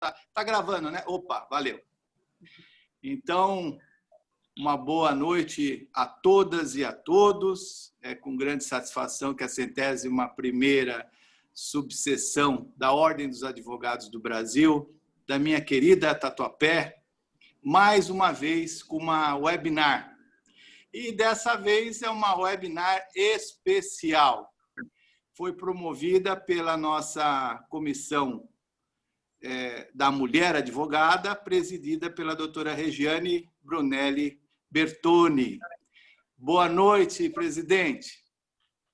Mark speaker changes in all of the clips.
Speaker 1: Tá gravando, né? Opa, valeu. Então, uma boa noite a todas e a todos. É com grande satisfação que a 101ª subseção da Ordem dos Advogados do Brasil, da minha querida Tatuapé, mais uma vez com uma webinar. E dessa vez é uma webinar especial. Foi promovida pela nossa comissão da Mulher Advogada, presidida pela doutora Regiane Brunelli Bertoni. Boa noite, presidente.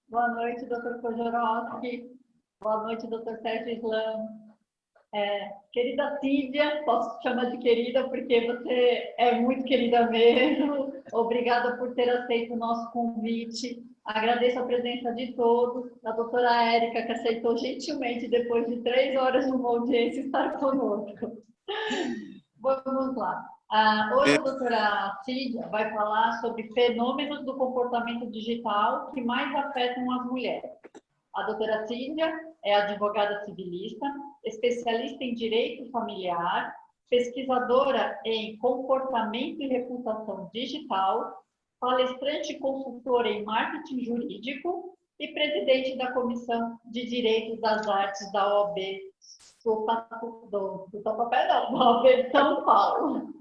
Speaker 2: Boa noite, doutor Kojorowski. Boa noite, doutor Sérgio Islam. Querida Cíndia, posso te chamar de querida porque você é muito querida mesmo. Obrigada por ter aceito o nosso convite. Agradeço a presença de todos, da doutora Érica, que aceitou gentilmente, depois de 3 horas de uma audiência, estar conosco. Vamos lá. Hoje a doutora Cíndia vai falar sobre fenômenos do comportamento digital que mais afetam as mulheres. A doutora Cíndia é advogada civilista, especialista em direito familiar, pesquisadora em comportamento e reputação digital, palestrante e consultora em marketing jurídico e presidente da Comissão de Direitos das Artes da OAB da OAB de São Paulo.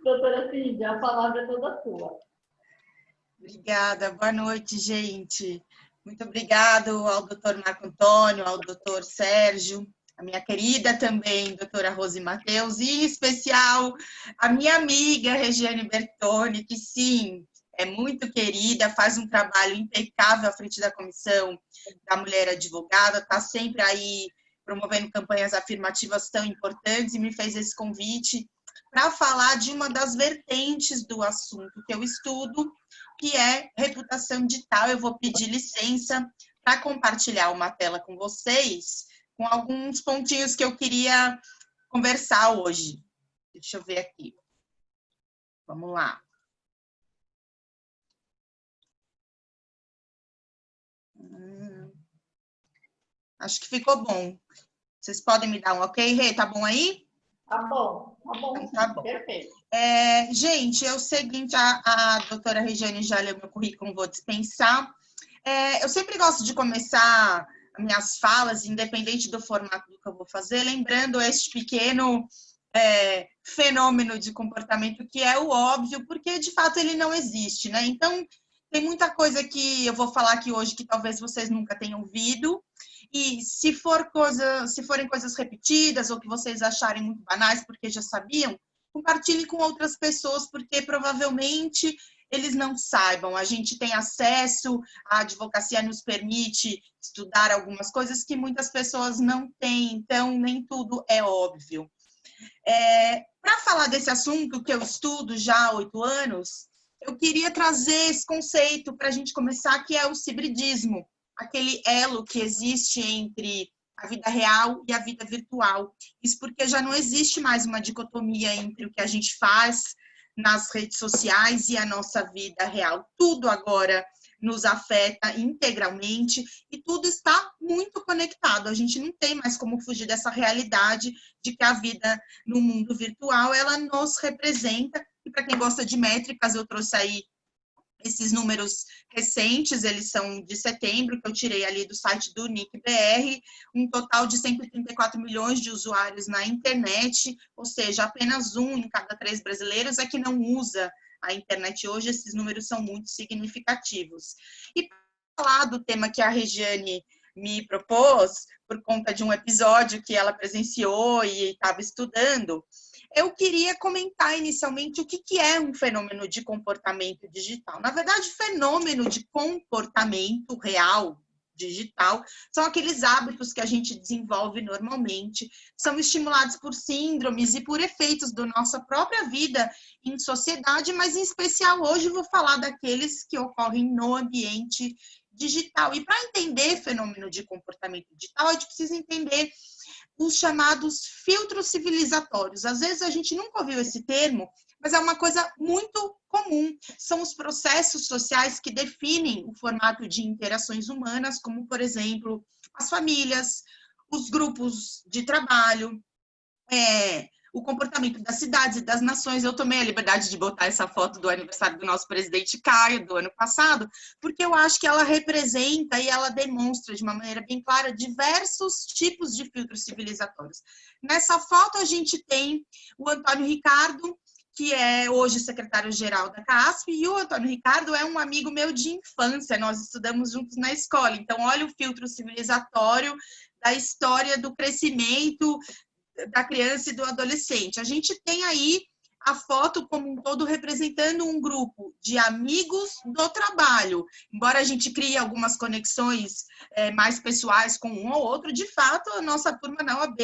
Speaker 2: Doutora Cíndia, a palavra é toda sua.
Speaker 3: Obrigada, boa noite, gente. Muito obrigado ao doutor Marco Antônio, ao doutor Sérgio, a minha querida também, doutora Rose Matheus, e em especial a minha amiga Regiane Bertoni, que sim, é muito querida, faz um trabalho impecável à frente da Comissão da Mulher Advogada, está sempre aí promovendo campanhas afirmativas tão importantes e me fez esse convite para falar de uma das vertentes do assunto que eu estudo, que é reputação digital. Eu vou pedir licença para compartilhar uma tela com vocês, com alguns pontinhos que eu queria conversar hoje. Deixa eu ver aqui. Vamos lá. Acho que ficou bom. Vocês podem me dar um ok, Rê? Tá bom aí?
Speaker 2: Tá bom,
Speaker 3: então, tá bom.
Speaker 2: Perfeito.
Speaker 3: Gente, é o seguinte, a doutora Regiane já leu meu currículo, vou dispensar. Eu sempre gosto de começar minhas falas, independente do formato do que eu vou fazer, lembrando este pequeno fenômeno de comportamento que é o óbvio, porque de fato ele não existe, né? Então, tem muita coisa que eu vou falar aqui hoje que talvez vocês nunca tenham ouvido, e se forem coisas repetidas ou que vocês acharem muito banais porque já sabiam, compartilhem com outras pessoas, porque provavelmente eles não saibam. A gente tem acesso, a advocacia nos permite estudar algumas coisas que muitas pessoas não têm, então nem tudo é óbvio. Para falar desse assunto que eu estudo já há 8 anos, eu queria trazer esse conceito para a gente começar, que é o cibridismo, aquele elo que existe entre a vida real e a vida virtual. Isso porque já não existe mais uma dicotomia entre o que a gente faz nas redes sociais e a nossa vida real. Tudo agora nos afeta integralmente e tudo está muito conectado. A gente não tem mais como fugir dessa realidade de que a vida no mundo virtual, ela nos representa. E para quem gosta de métricas, eu trouxe aí esses números recentes, eles são de setembro, que eu tirei ali do site do NIC-BR, um total de 134 milhões de usuários na internet, ou seja, apenas 1 em cada 3 brasileiros é que não usa a internet hoje. Esses números são muito significativos. E para falar do tema que a Regiane me propôs, por conta de um episódio que ela presenciou e estava estudando, eu queria comentar inicialmente o que é um fenômeno de comportamento digital. Na verdade, fenômeno de comportamento real digital são aqueles hábitos que a gente desenvolve normalmente, são estimulados por síndromes e por efeitos da nossa própria vida em sociedade, mas em especial hoje eu vou falar daqueles que ocorrem no ambiente digital. E para entender fenômeno de comportamento digital, a gente precisa entender os chamados filtros civilizatórios. Às vezes a gente nunca ouviu esse termo, mas é uma coisa muito comum. São os processos sociais que definem o formato de interações humanas, como, por exemplo, as famílias, os grupos de trabalho, o comportamento das cidades e das nações. Eu tomei a liberdade de botar essa foto do aniversário do nosso presidente Caio, do ano passado, porque eu acho que ela representa e ela demonstra de uma maneira bem clara diversos tipos de filtros civilizatórios. Nessa foto a gente tem o Antônio Ricardo, que é hoje secretário-geral da CASP, e o Antônio Ricardo é um amigo meu de infância, nós estudamos juntos na escola. Então, olha o filtro civilizatório da história do crescimento da criança e do adolescente. A gente tem aí a foto como um todo representando um grupo de amigos do trabalho. Embora a gente crie algumas conexões mais pessoais com um ou outro, de fato, a nossa turma na OAB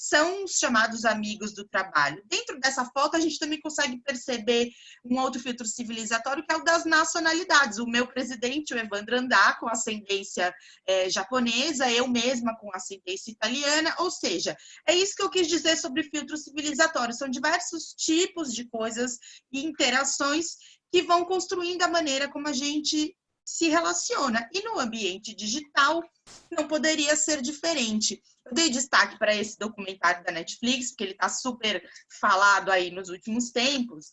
Speaker 3: são os chamados amigos do trabalho. Dentro dessa foto, a gente também consegue perceber um outro filtro civilizatório, que é o das nacionalidades. O meu presidente, o Evandro Andá, com ascendência japonesa, eu mesma com ascendência italiana, ou seja, é isso que eu quis dizer sobre filtro civilizatório. São diversos tipos de coisas e interações que vão construindo a maneira como a gente se relaciona. E no ambiente digital, não poderia ser diferente. Eu dei destaque para esse documentário da Netflix, porque ele está super falado aí nos últimos tempos.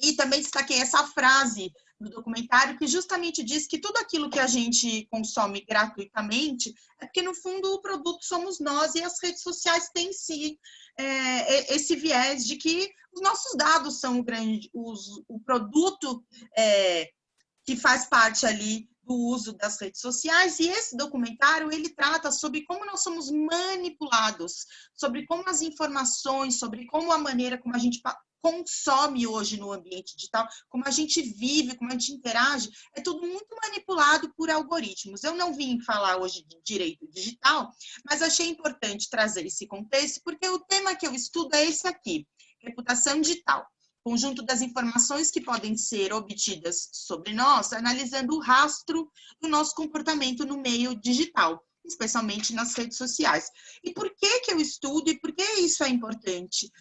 Speaker 3: E também destaquei essa frase do documentário que justamente diz que tudo aquilo que a gente consome gratuitamente é porque, no fundo, o produto somos nós, e as redes sociais têm em si esse viés de que os nossos dados são o produto que faz parte ali do uso das redes sociais. E esse documentário, ele trata sobre como nós somos manipulados, sobre como as informações, sobre como a maneira como a gente consome hoje no ambiente digital, como a gente vive, como a gente interage, é tudo muito manipulado por algoritmos. Eu não vim falar hoje de direito digital, mas achei importante trazer esse contexto, porque o tema que eu estudo é esse aqui, reputação digital. Conjunto das informações que podem ser obtidas sobre nós, analisando o rastro do nosso comportamento no meio digital, especialmente nas redes sociais. E por que eu estudo e por que isso é importante?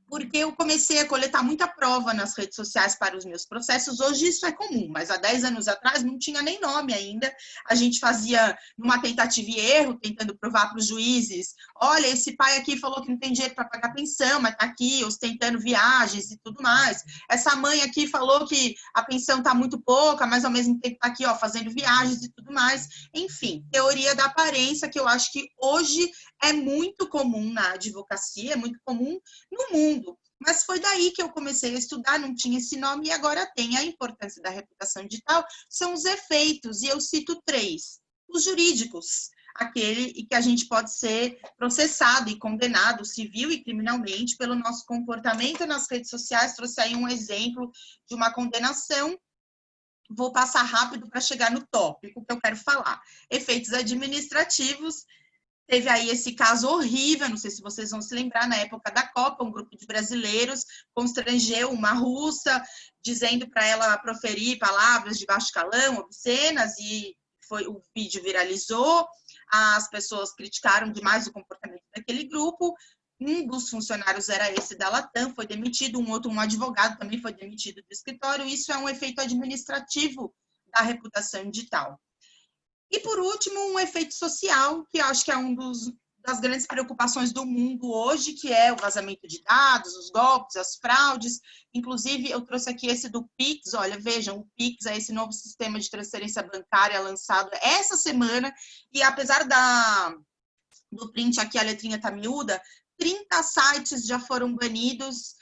Speaker 3: Porque eu comecei a coletar muita prova nas redes sociais para os meus processos. Hoje isso é comum, mas há 10 anos atrás não tinha nem nome ainda. A gente fazia numa tentativa e erro, tentando provar para os juízes, olha, esse pai aqui falou que não tem dinheiro para pagar pensão, mas está aqui ostentando viagens e tudo mais. Essa mãe aqui falou que a pensão está muito pouca, mas ao mesmo tempo está aqui, ó, fazendo viagens e tudo mais. Enfim, teoria da aparência, que eu acho que hoje é muito comum na advocacia, é muito comum no mundo. Mas foi daí que eu comecei a estudar, não tinha esse nome, e agora tem. A importância da reputação digital são os efeitos, e eu cito 3. Os jurídicos, aquele em que a gente pode ser processado e condenado civil e criminalmente pelo nosso comportamento nas redes sociais. Trouxe aí um exemplo de uma condenação. Vou passar rápido para chegar no tópico que eu quero falar. Efeitos administrativos. Teve aí esse caso horrível, não sei se vocês vão se lembrar, na época da Copa, um grupo de brasileiros constrangeu uma russa, dizendo para ela proferir palavras de baixo calão, obscenas, e o vídeo viralizou, as pessoas criticaram demais o comportamento daquele grupo. Um dos funcionários era esse da Latam, foi demitido, um advogado também foi demitido do escritório. Isso é um efeito administrativo da reputação digital. E, por último, um efeito social, que eu acho que é das grandes preocupações do mundo hoje, que é o vazamento de dados, os golpes, as fraudes. Inclusive, eu trouxe aqui esse do Pix. Olha, vejam, o Pix é esse novo sistema de transferência bancária lançado essa semana, e apesar do print aqui, a letrinha tá miúda, 30 sites já foram banidos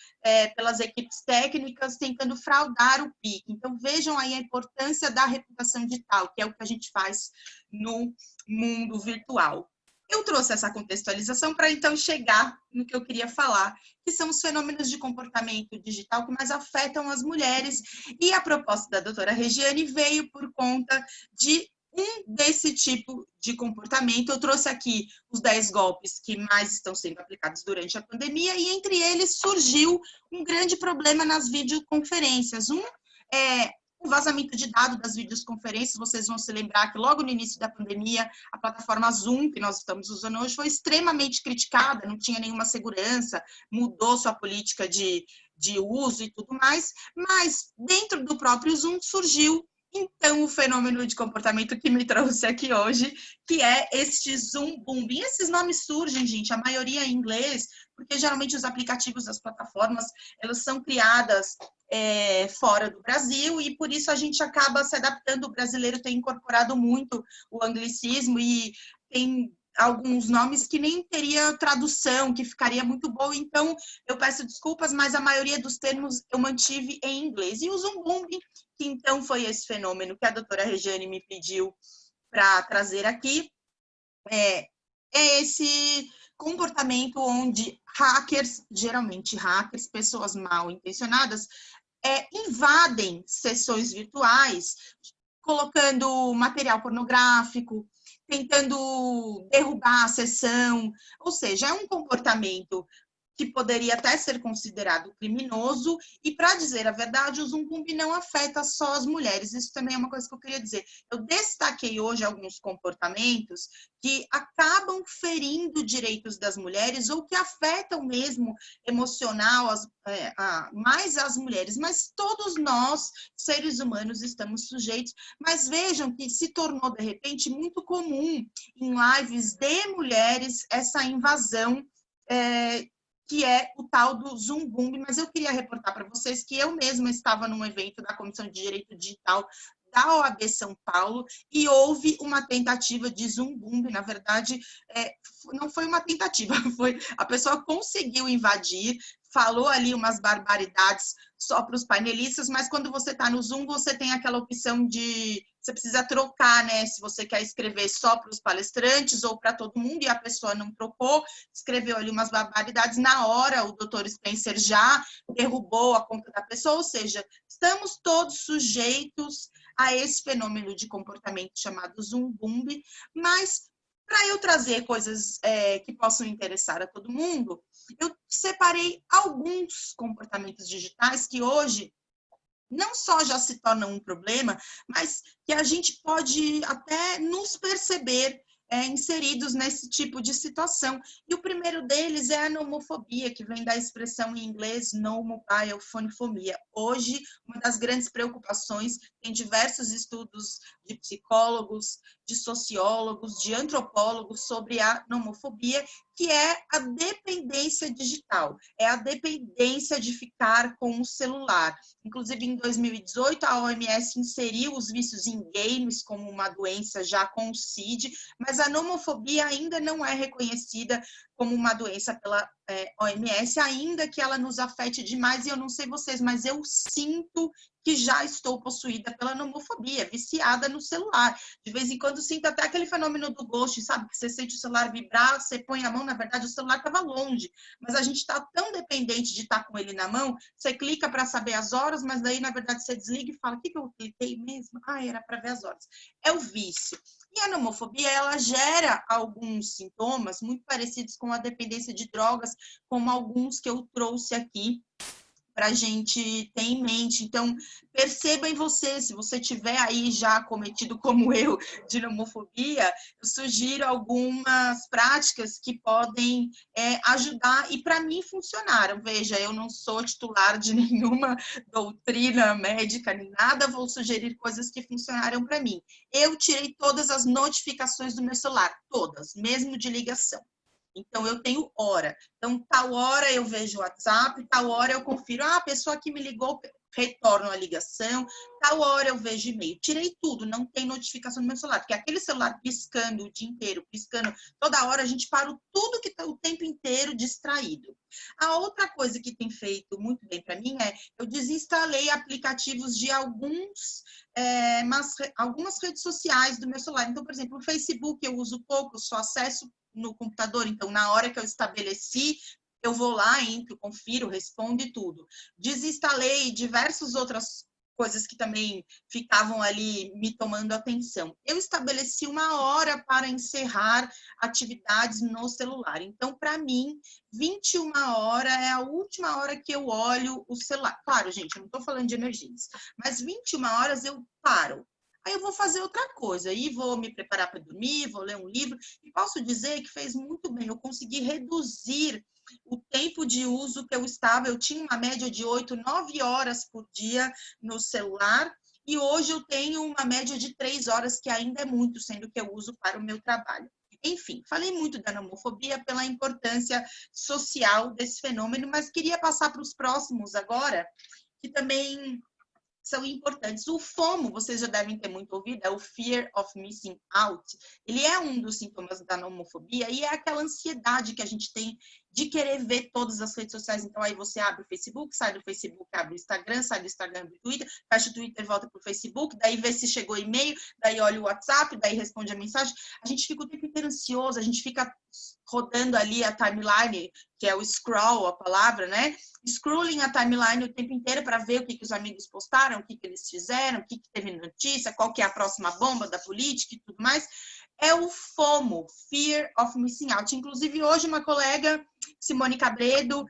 Speaker 3: pelas equipes técnicas tentando fraudar o PIC. Então, vejam aí a importância da reputação digital, que é o que a gente faz no mundo virtual. Eu trouxe essa contextualização para, então, chegar no que eu queria falar, que são os fenômenos de comportamento digital que mais afetam as mulheres. E a proposta da doutora Regiane veio por conta de desse tipo de comportamento. Eu trouxe aqui os 10 golpes que mais estão sendo aplicados durante a pandemia, e entre eles surgiu um grande problema nas videoconferências. O vazamento de dados das videoconferências. Vocês vão se lembrar que logo no início da pandemia, a plataforma Zoom, que nós estamos usando hoje, foi extremamente criticada, não tinha nenhuma segurança, mudou sua política de uso e tudo mais, mas dentro do próprio Zoom surgiu Então, o fenômeno de comportamento que me trouxe aqui hoje, que é este Zoom Bombing. Esses nomes surgem, gente, a maioria em inglês, porque geralmente os aplicativos das plataformas, elas são criadas fora do Brasil e por isso a gente acaba se adaptando. O brasileiro tem incorporado muito o anglicismo e tem alguns nomes que nem teria tradução, que ficaria muito bom. Então, eu peço desculpas, mas a maioria dos termos eu mantive em inglês. E o Zoom Bombing, que então foi esse fenômeno que a doutora Regiane me pediu para trazer aqui, é esse comportamento onde hackers, geralmente hackers, pessoas mal intencionadas, invadem sessões virtuais, colocando material pornográfico, tentando derrubar a sessão, ou seja, é um comportamento que poderia até ser considerado criminoso, e para dizer a verdade, o Zoom Bombing não afeta só as mulheres, isso também é uma coisa que eu queria dizer. Eu destaquei hoje alguns comportamentos que acabam ferindo direitos das mulheres, ou que afetam mesmo emocional mais as mulheres, mas todos nós, seres humanos, estamos sujeitos, mas vejam que se tornou, de repente, muito comum em lives de mulheres essa invasão, que é o tal do Zoom Bombing, mas eu queria reportar para vocês que eu mesma estava num evento da Comissão de Direito Digital da OAB São Paulo e houve uma tentativa de Zoom Bombing. Na verdade, não foi uma tentativa, foi a pessoa conseguiu invadir, falou ali umas barbaridades só para os painelistas, mas quando você está no Zoom, você tem aquela opção de... Você precisa trocar, né? Se você quer escrever só para os palestrantes ou para todo mundo, e a pessoa não trocou, escreveu ali umas barbaridades. Na hora, o doutor Spencer já derrubou a conta da pessoa, ou seja, estamos todos sujeitos a esse fenômeno de comportamento chamado Zoom Bombing, mas para eu trazer coisas que possam interessar a todo mundo, eu separei alguns comportamentos digitais que hoje não só já se tornam um problema, mas que a gente pode até nos perceber inseridos nesse tipo de situação. E o primeiro deles é a nomofobia, que vem da expressão em inglês no mobile phonephobia. Hoje, uma das grandes preocupações, tem diversos estudos de psicólogos, de sociólogos, de antropólogos sobre a nomofobia, que é a dependência digital, é a dependência de ficar com o celular. Inclusive, em 2018, a OMS inseriu os vícios em games como uma doença já com o CID, mas a nomofobia ainda não é reconhecida como uma doença pela OMS, ainda que ela nos afete demais, e eu não sei vocês, mas eu sinto que já estou possuída pela nomofobia, viciada no celular. De vez em quando sinto até aquele fenômeno do ghost, sabe? Que você sente o celular vibrar, você põe a mão, na verdade o celular estava longe, mas a gente está tão dependente de estar com ele na mão, você clica para saber as horas, mas daí na verdade você desliga e fala, o que eu cliquei mesmo? Ah, era para ver as horas. É o vício. E a nomofobia, ela gera alguns sintomas muito parecidos com a dependência de drogas, como alguns que eu trouxe aqui para a gente ter em mente. Então, perceba em você, se você tiver aí já cometido como eu de nomofobia, eu sugiro algumas práticas que podem ajudar, e para mim funcionaram. Veja, eu não sou titular de nenhuma doutrina médica nem nada, vou sugerir coisas que funcionaram para mim. Eu tirei todas as notificações do meu celular, todas, mesmo de ligação. Então, eu tenho hora. Então, tal hora eu vejo o WhatsApp, tal hora eu confiro, a pessoa que me ligou, retorno a ligação, tal hora eu vejo e-mail. Tirei tudo, não tem notificação no meu celular, porque aquele celular piscando o dia inteiro, piscando toda hora, a gente para tudo que está o tempo inteiro distraído. A outra coisa que tem feito muito bem para mim eu desinstalei aplicativos de algumas redes sociais do meu celular. Então, por exemplo, o Facebook eu uso pouco, só acesso no computador, então na hora que eu estabeleci, eu vou lá, entro, confiro, respondo e tudo. Desinstalei diversas outras coisas que também ficavam ali me tomando atenção. Eu estabeleci uma hora para encerrar atividades no celular. Então, para mim, 21 horas é a última hora que eu olho o celular. Claro, gente, eu não estou falando de emergência, mas 21 horas eu paro. Aí eu vou fazer outra coisa, aí vou me preparar para dormir, vou ler um livro, e posso dizer que fez muito bem, eu consegui reduzir o tempo de uso que eu tinha uma média de 8, 9 horas por dia no celular, e hoje eu tenho uma média de 3 horas, que ainda é muito, sendo que eu uso para o meu trabalho. Enfim, falei muito da nomofobia pela importância social desse fenômeno, mas queria passar para os próximos agora, que também são importantes. O FOMO, vocês já devem ter muito ouvido, é o Fear of Missing Out. Ele é um dos sintomas da nomofobia e é aquela ansiedade que a gente tem de querer ver todas as redes sociais. Então, aí você abre o Facebook, sai do Facebook, abre o Instagram, sai do Instagram, abre o Twitter, fecha o Twitter, volta para o Facebook, daí vê se chegou e-mail, daí olha o WhatsApp, daí responde a mensagem. A gente fica o tempo inteiro ansioso, a gente fica rodando ali a timeline, que é o scroll, a palavra, né? Scrolling a timeline o tempo inteiro para ver o que os amigos postaram, o que eles fizeram, o que teve notícia, qual que é a próxima bomba da política e tudo mais. É o FOMO, Fear of Missing Out. Inclusive, hoje uma colega, Simone Cabredo,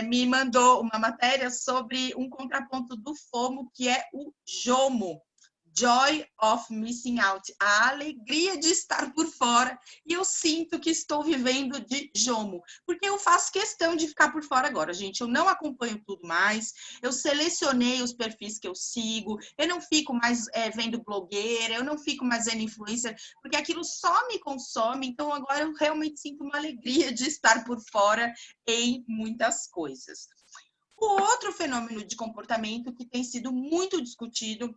Speaker 3: me mandou uma matéria sobre um contraponto do FOMO, que é o JOMO, Joy of Missing Out, a alegria de estar por fora, e eu sinto que estou vivendo de JOMO, porque eu faço questão de ficar por fora agora, gente, eu não acompanho tudo mais, eu selecionei os perfis que eu sigo, eu não fico mais vendo blogueira, eu não fico mais vendo influencer, porque aquilo só me consome, então agora eu realmente sinto uma alegria de estar por fora em muitas coisas. O outro fenômeno de comportamento que tem sido muito discutido,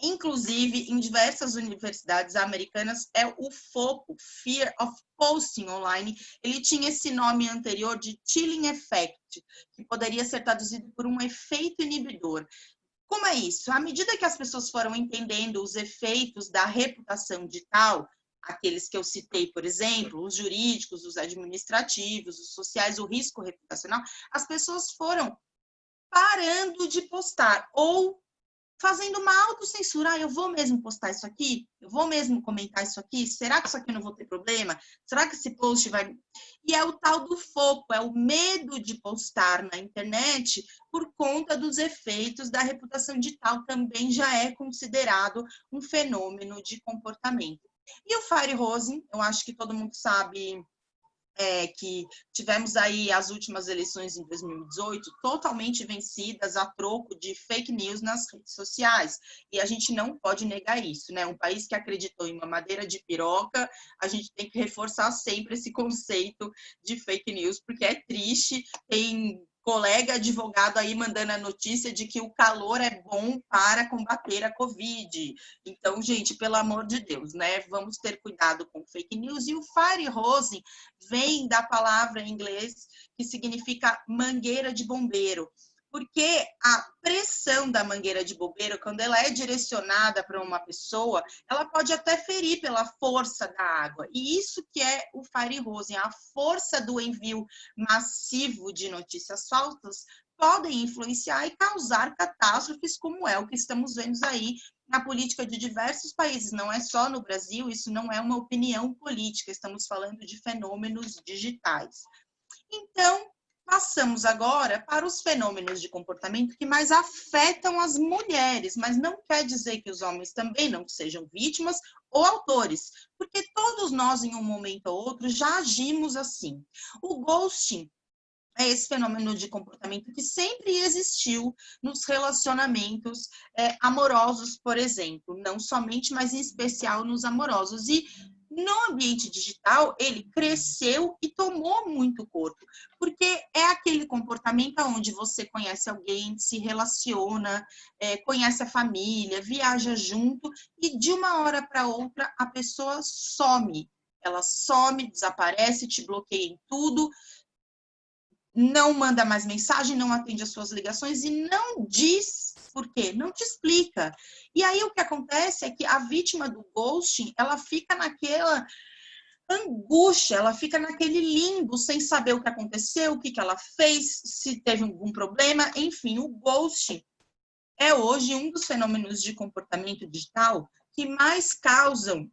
Speaker 3: inclusive em diversas universidades americanas, é o FOPO, Fear of Posting Online. Ele tinha esse nome anterior de Chilling Effect, que poderia ser traduzido por um efeito inibidor. Como é isso? À medida que as pessoas foram entendendo os efeitos da reputação digital, aqueles que eu citei, por exemplo, os jurídicos, os administrativos, os sociais, o risco reputacional, as pessoas foram parando de postar ou fazendo uma autocensura. Eu vou mesmo postar isso aqui? Eu vou mesmo comentar isso aqui? Será que isso aqui eu não vou ter problema? Será que esse post vai... E é o tal do foco, é o medo de postar na internet por conta dos efeitos da reputação digital. Também já é considerado um fenômeno de comportamento. E o Firehose, eu acho que todo mundo sabe... que tivemos aí as últimas eleições em 2018 totalmente vencidas a troco de fake news nas redes sociais. E a gente não pode negar isso, né? Um país que acreditou em mamadeira de piroca, a gente tem que reforçar sempre esse conceito de fake news, porque é triste, tem colega advogado aí mandando a notícia de que o calor é bom para combater a Covid. Então, gente, pelo amor de Deus, né? Vamos ter cuidado com fake news. E o Firehose vem da palavra em inglês que significa mangueira de bombeiro. Porque a pressão da mangueira de bombeiro, quando ela é direcionada para uma pessoa, ela pode até ferir pela força da água. E isso que é o Firehose, a força do envio massivo de notícias falsas podem influenciar e causar catástrofes, como é o que estamos vendo aí na política de diversos países. Não é só no Brasil, isso não é uma opinião política, estamos falando de fenômenos digitais. Então, passamos agora para os fenômenos de comportamento que mais afetam as mulheres, mas não quer dizer que os homens também não sejam vítimas ou autores, porque todos nós, em um momento ou outro, já agimos assim. O ghosting é esse fenômeno de comportamento que sempre existiu nos relacionamentos amorosos, por exemplo, não somente, mas em especial nos amorosos. E no ambiente digital, ele cresceu e tomou muito corpo, porque é aquele comportamento onde você conhece alguém, se relaciona, conhece a família, viaja junto e de uma hora para outra a pessoa some. Ela some, desaparece, te bloqueia em tudo, não manda mais mensagem, não atende as suas ligações e não diz por quê, não te explica. E aí o que acontece é que a vítima do ghosting, ela fica naquela angústia, ela fica naquele limbo, sem saber o que aconteceu, o que ela fez, se teve algum problema, enfim, o ghosting é hoje um dos fenômenos de comportamento digital que mais causam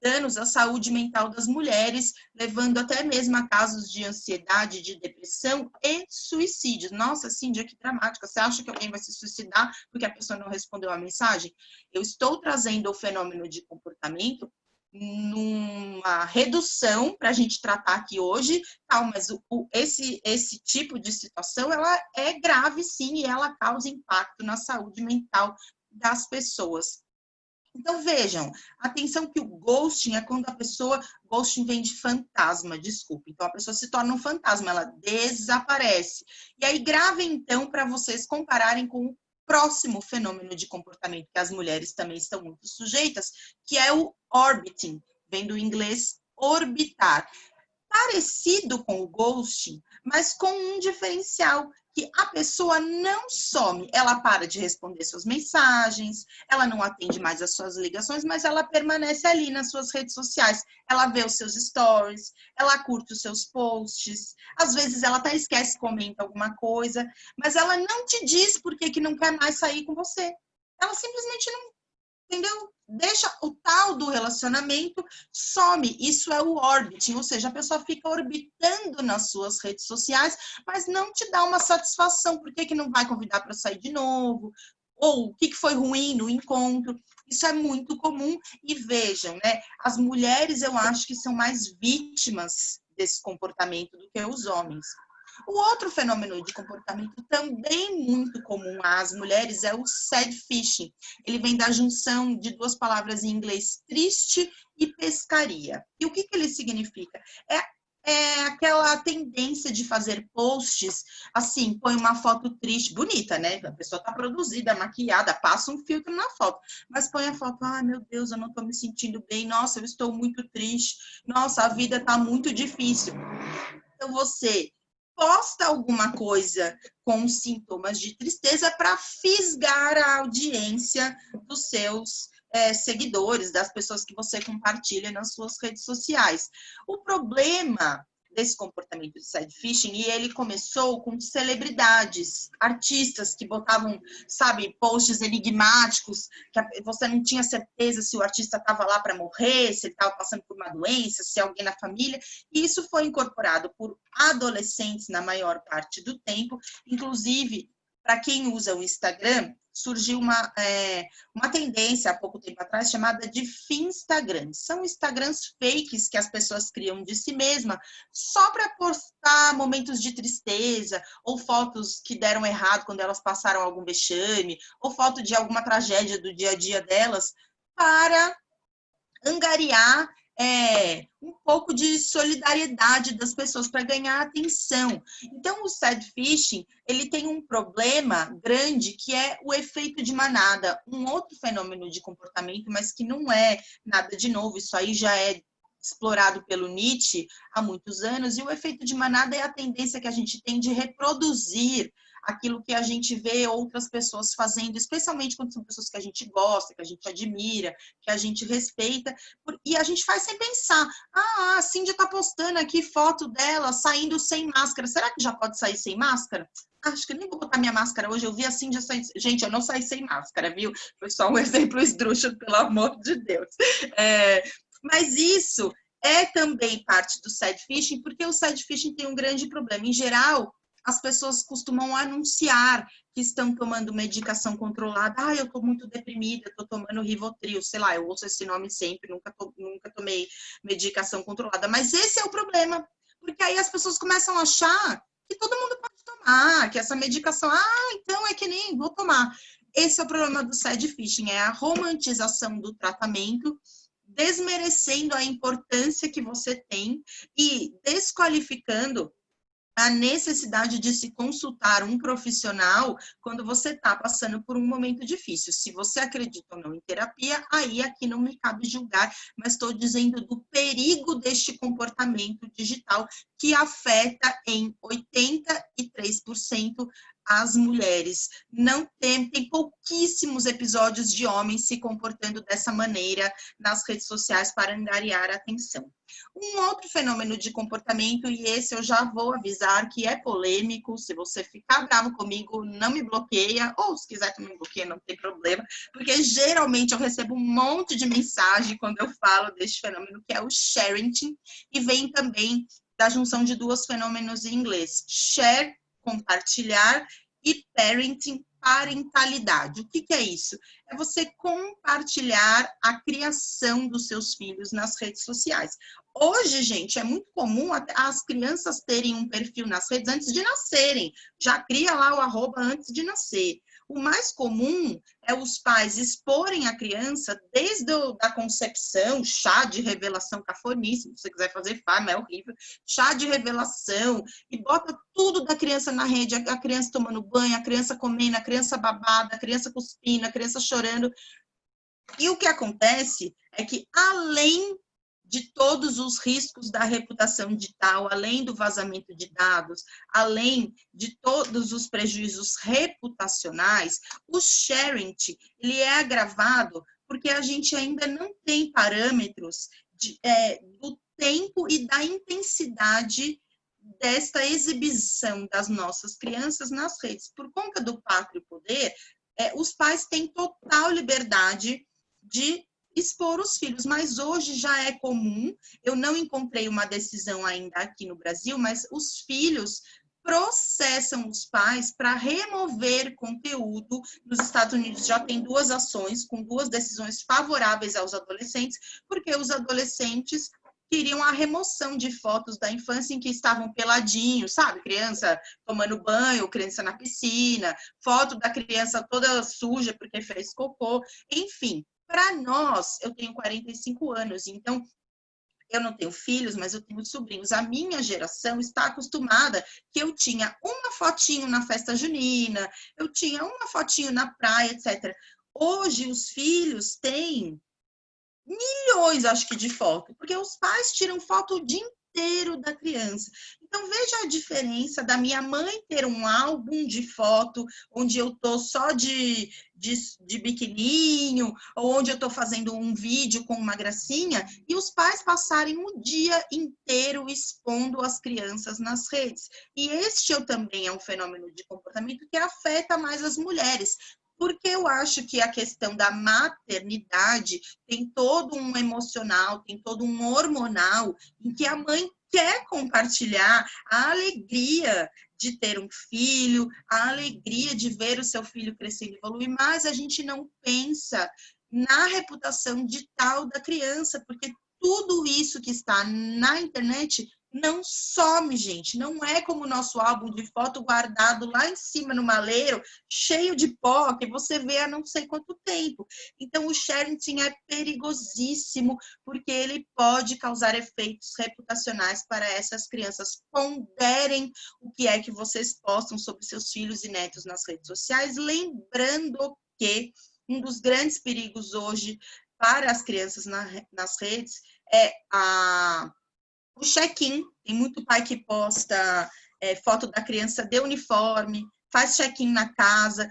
Speaker 3: danos à saúde mental das mulheres, levando até mesmo a casos de ansiedade, de depressão e suicídio. Nossa, Cíndia, que dramática. Você acha que alguém vai se suicidar porque a pessoa não respondeu a mensagem? Eu estou trazendo o fenômeno de comportamento numa redução para a gente tratar aqui hoje, tal, mas esse tipo de situação, ela é grave sim, e ela causa impacto na saúde mental das pessoas. Então, vejam, atenção que o ghosting é quando a pessoa... Ghosting vem de fantasma, desculpa. Então, a pessoa se torna um fantasma, ela desaparece. E aí, gravem, então, para vocês compararem com o próximo fenômeno de comportamento que as mulheres também estão muito sujeitas, que é o orbiting, vem do inglês orbitar. Parecido com o ghosting, mas com um diferencial, que a pessoa não some, ela para de responder suas mensagens, ela não atende mais as suas ligações, mas ela permanece ali nas suas redes sociais, ela vê os seus stories, ela curte os seus posts, às vezes ela até esquece, comenta alguma coisa, mas ela não te diz por que não quer mais sair com você, ela simplesmente não, entendeu? Deixa o tal do relacionamento, some. Isso é o orbiting, ou seja, a pessoa fica orbitando nas suas redes sociais, mas não te dá uma satisfação. Por que não vai convidar para sair de novo? Ou o que foi ruim no encontro? Isso é muito comum. E vejam, né? As mulheres, eu acho que são mais vítimas desse comportamento do que os homens. O outro fenômeno de comportamento também muito comum às mulheres é o sad fishing. Ele vem da junção de duas palavras em inglês, triste e pescaria. E o que ele significa? É aquela tendência de fazer posts, assim, põe uma foto triste, bonita, né? A pessoa está produzida, maquiada, passa um filtro na foto, mas põe a foto, ai meu Deus, eu não estou me sentindo bem, nossa, eu estou muito triste, nossa, a vida está muito difícil. Então você posta alguma coisa com sintomas de tristeza para fisgar a audiência dos seus seguidores, das pessoas que você compartilha nas suas redes sociais. O problema desse comportamento de sad fishing, e ele começou com celebridades, artistas que botavam, sabe, posts enigmáticos, que você não tinha certeza se o artista estava lá para morrer, se ele estava passando por uma doença, se alguém na família, e isso foi incorporado por adolescentes na maior parte do tempo, inclusive, para quem usa o Instagram, surgiu uma tendência há pouco tempo atrás chamada de Finstagram. São Instagrams fakes que as pessoas criam de si mesma só para postar momentos de tristeza ou fotos que deram errado quando elas passaram algum vexame ou foto de alguma tragédia do dia a dia delas para angariar um pouco de solidariedade das pessoas para ganhar atenção. Então, o sad fishing, ele tem um problema grande que é o efeito de manada, um outro fenômeno de comportamento, mas que não é nada de novo, isso aí já é explorado pelo Nietzsche há muitos anos, e o efeito de manada é a tendência que a gente tem de reproduzir aquilo que a gente vê outras pessoas fazendo, especialmente quando são pessoas que a gente gosta, que a gente admira, que a gente respeita, e a gente faz sem pensar. A Cindy está postando aqui foto dela saindo sem máscara. Será que já pode sair sem máscara? Acho que nem vou botar minha máscara hoje. Eu vi a Cindy sair... Gente, eu não saí sem máscara, viu? Foi só um exemplo esdrúxulo, pelo amor de Deus. Mas isso é também parte do sad fishing, porque o sad fishing tem um grande problema. Em geral, as pessoas costumam anunciar que estão tomando medicação controlada. Eu estou muito deprimida, estou tomando Rivotril, sei lá, eu ouço esse nome sempre, nunca tomei medicação controlada. Mas esse é o problema, porque aí as pessoas começam a achar que todo mundo pode tomar, que essa medicação, então é que nem vou tomar. Esse é o problema do sad fishing, é a romantização do tratamento, desmerecendo a importância que você tem e desqualificando a necessidade de se consultar um profissional quando você está passando por um momento difícil. Se você acredita ou não em terapia, aí aqui não me cabe julgar, mas estou dizendo do perigo deste comportamento digital que afeta em 83% as mulheres. Não tem pouquíssimos episódios de homens se comportando dessa maneira nas redes sociais para angariar a atenção. Um outro fenômeno de comportamento, e esse eu já vou avisar que é polêmico, se você ficar bravo comigo, não me bloqueia, ou se quiser também me bloqueia, não tem problema, porque geralmente eu recebo um monte de mensagem quando eu falo deste fenômeno, que é o sharing, e vem também da junção de dois fenômenos em inglês, share, compartilhar, e parenting, parentalidade. O que é isso? É você compartilhar a criação dos seus filhos nas redes sociais. Hoje, gente, é muito comum as crianças terem um perfil nas redes antes de nascerem. Já cria lá o @ antes de nascer. O mais comum é os pais exporem a criança desde a concepção, chá de revelação cafoníssimo, se você quiser fazer fama, é horrível, chá de revelação, e bota tudo da criança na rede, a criança tomando banho, a criança comendo, a criança babada, a criança cuspindo, a criança chorando. E o que acontece é que, além de todos os riscos da reputação digital, além do vazamento de dados, além de todos os prejuízos reputacionais, o sharing ele é agravado porque a gente ainda não tem parâmetros do tempo e da intensidade desta exibição das nossas crianças nas redes. Por conta do pátrio poder, os pais têm total liberdade de expor os filhos, mas hoje já é comum, eu não encontrei uma decisão ainda aqui no Brasil, mas os filhos processam os pais para remover conteúdo. Nos Estados Unidos já tem 2 ações, com 2 decisões favoráveis aos adolescentes, porque os adolescentes queriam a remoção de fotos da infância em que estavam peladinhos, sabe? Criança tomando banho, criança na piscina, foto da criança toda suja porque fez cocô, enfim. Para nós, eu tenho 45 anos, então eu não tenho filhos, mas eu tenho sobrinhos. A minha geração está acostumada que eu tinha uma fotinho na festa junina, eu tinha uma fotinho na praia, etc. Hoje, os filhos têm milhões, acho que, de foto, porque os pais tiram foto o dia inteiro da criança. Então, veja a diferença da minha mãe ter um álbum de foto onde eu tô só de biquininho, ou onde eu tô fazendo um vídeo com uma gracinha, e os pais passarem o dia inteiro expondo as crianças nas redes. E este também é um fenômeno de comportamento que afeta mais as mulheres, porque eu acho que a questão da maternidade tem todo um emocional, tem todo um hormonal, em que a mãe quer compartilhar a alegria de ter um filho, a alegria de ver o seu filho crescendo e evoluir, mas a gente não pensa na reputação digital da criança, porque tudo isso que está na internet não some, gente. Não é como o nosso álbum de foto guardado lá em cima no maleiro, cheio de pó, que você vê há não sei quanto tempo. Então, o sharing é perigosíssimo, porque ele pode causar efeitos reputacionais para essas crianças. Ponderem o que é que vocês postam sobre seus filhos e netos nas redes sociais, lembrando que um dos grandes perigos hoje para as crianças nas redes é o check-in. Tem muito pai que posta foto da criança de uniforme, faz check-in na casa.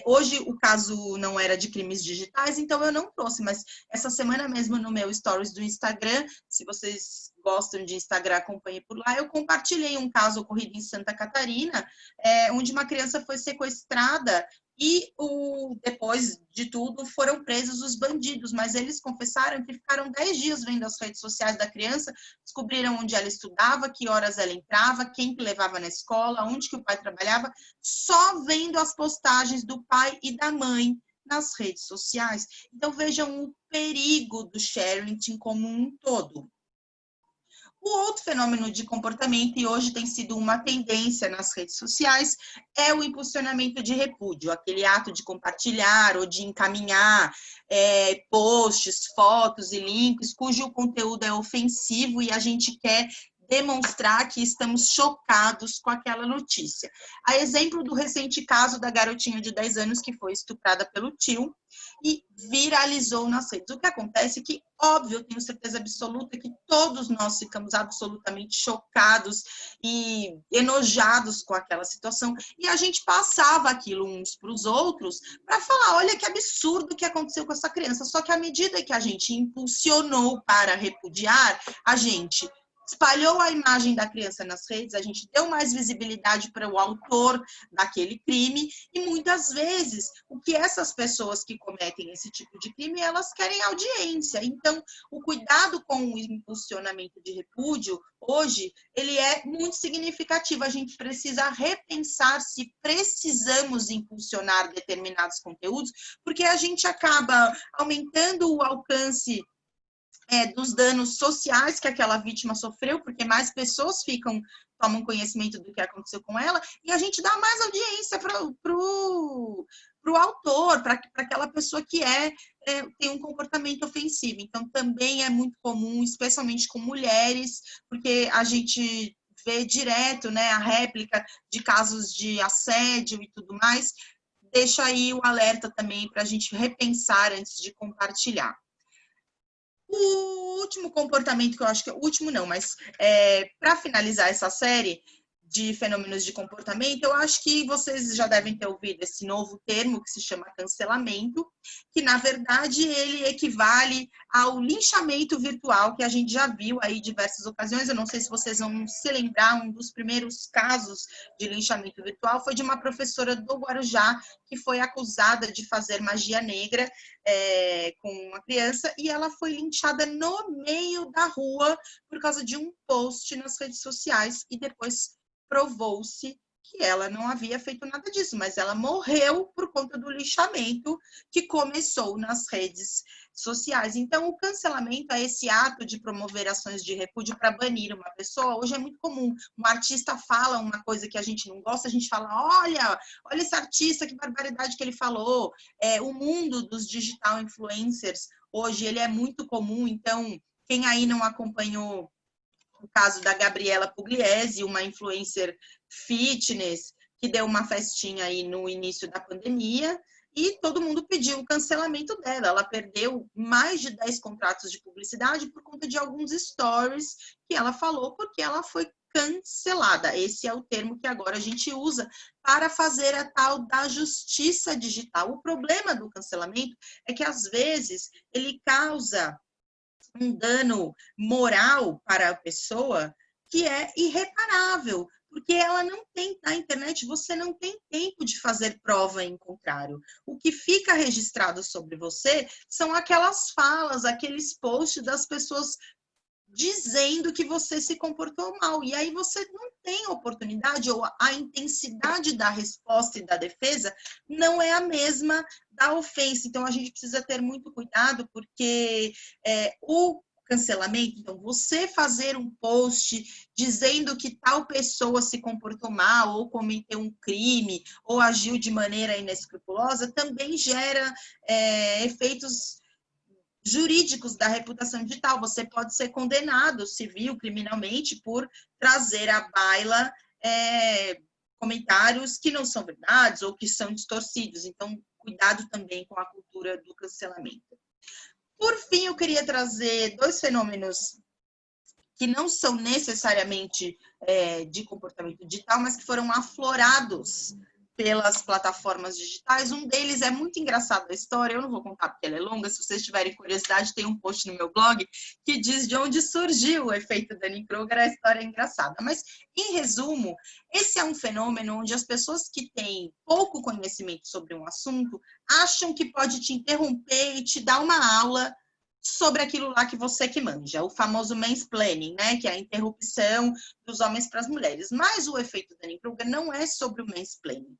Speaker 3: Hoje o caso não era de crimes digitais, então eu não trouxe, mas essa semana mesmo no meu stories do Instagram, se vocês gostam de Instagram, acompanhem por lá, eu compartilhei um caso ocorrido em Santa Catarina, onde uma criança foi sequestrada e depois de tudo foram presos os bandidos, mas eles confessaram que ficaram 10 dias vendo as redes sociais da criança, descobriram onde ela estudava, que horas ela entrava, quem que levava na escola, onde que o pai trabalhava, só vendo as postagens do pai e da mãe nas redes sociais. Então vejam o perigo do sharing como um todo. O outro fenômeno de comportamento, e hoje tem sido uma tendência nas redes sociais, é o impulsionamento de repúdio, aquele ato de compartilhar ou de encaminhar posts, fotos e links cujo conteúdo é ofensivo e a gente quer demonstrar que estamos chocados com aquela notícia. A exemplo do recente caso da garotinha de 10 anos que foi estuprada pelo tio e viralizou nas redes. O que acontece é que, óbvio, eu tenho certeza absoluta que todos nós ficamos absolutamente chocados e enojados com aquela situação, e a gente passava aquilo uns para os outros para falar, olha que absurdo que aconteceu com essa criança. Só que à medida que a gente impulsionou para repudiar, a gente espalhou a imagem da criança nas redes, a gente deu mais visibilidade para o autor daquele crime, e muitas vezes o que essas pessoas que cometem esse tipo de crime, elas querem audiência. Então, o cuidado com o impulsionamento de repúdio, hoje, ele é muito significativo. A gente precisa repensar se precisamos impulsionar determinados conteúdos, porque a gente acaba aumentando o alcance dos danos sociais que aquela vítima sofreu, porque mais pessoas tomam conhecimento do que aconteceu com ela, e a gente dá mais audiência para o autor, para aquela pessoa que tem um comportamento ofensivo. Então, também é muito comum, especialmente com mulheres, porque a gente vê direto, né, a réplica de casos de assédio e tudo mais. Deixa aí o alerta também para a gente repensar antes de compartilhar. O último comportamento que eu acho que é o último não, mas para finalizar essa série de fenômenos de comportamento, eu acho que vocês já devem ter ouvido esse novo termo que se chama cancelamento, que na verdade ele equivale ao linchamento virtual, que a gente já viu aí em diversas ocasiões. Eu não sei se vocês vão se lembrar, um dos primeiros casos de linchamento virtual foi de uma professora do Guarujá que foi acusada de fazer magia negra com uma criança, e ela foi linchada no meio da rua por causa de um post nas redes sociais, e depois provou-se que ela não havia feito nada disso, mas ela morreu por conta do linchamento que começou nas redes sociais. Então, o cancelamento é esse ato de promover ações de repúdio para banir uma pessoa. Hoje é muito comum, um artista fala uma coisa que a gente não gosta, a gente fala, olha esse artista, que barbaridade que ele falou. O mundo dos digital influencers, hoje, ele é muito comum. Então, quem aí não acompanhou o caso da Gabriela Pugliese, uma influencer fitness, que deu uma festinha aí no início da pandemia, e todo mundo pediu o cancelamento dela. Ela perdeu mais de 10 contratos de publicidade por conta de alguns stories que ela falou, porque ela foi cancelada. Esse é o termo que agora a gente usa para fazer a tal da justiça digital. O problema do cancelamento é que, às vezes, ele causa um dano moral para a pessoa que é irreparável, porque ela não tem, na internet você não tem tempo de fazer prova em contrário. O que fica registrado sobre você são aquelas falas, aqueles posts das pessoas dizendo que você se comportou mal, e aí você não tem oportunidade, ou a intensidade da resposta e da defesa não é a mesma da ofensa. Então, a gente precisa ter muito cuidado, porque o cancelamento, então, você fazer um post dizendo que tal pessoa se comportou mal, ou cometeu um crime, ou agiu de maneira inescrupulosa, também gera efeitos jurídicos da reputação digital. Você pode ser condenado civil, criminalmente, por trazer à baila comentários que não são verdades ou que são distorcidos. Então, cuidado também com a cultura do cancelamento. Por fim, eu queria trazer 2 fenômenos que não são necessariamente de comportamento digital, mas que foram aflorados pelas plataformas digitais. Um deles é muito engraçado a história, eu não vou contar porque ela é longa, se vocês tiverem curiosidade, tem um post no meu blog que diz de onde surgiu o efeito Dunning-Kruger, a história é engraçada. Mas, em resumo, esse é um fenômeno onde as pessoas que têm pouco conhecimento sobre um assunto acham que pode te interromper e te dar uma aula sobre aquilo lá que você que manja, o famoso mansplaining, né, que é a interrupção dos homens para as mulheres. Mas o efeito Dunning-Kruger não é sobre o mansplaining.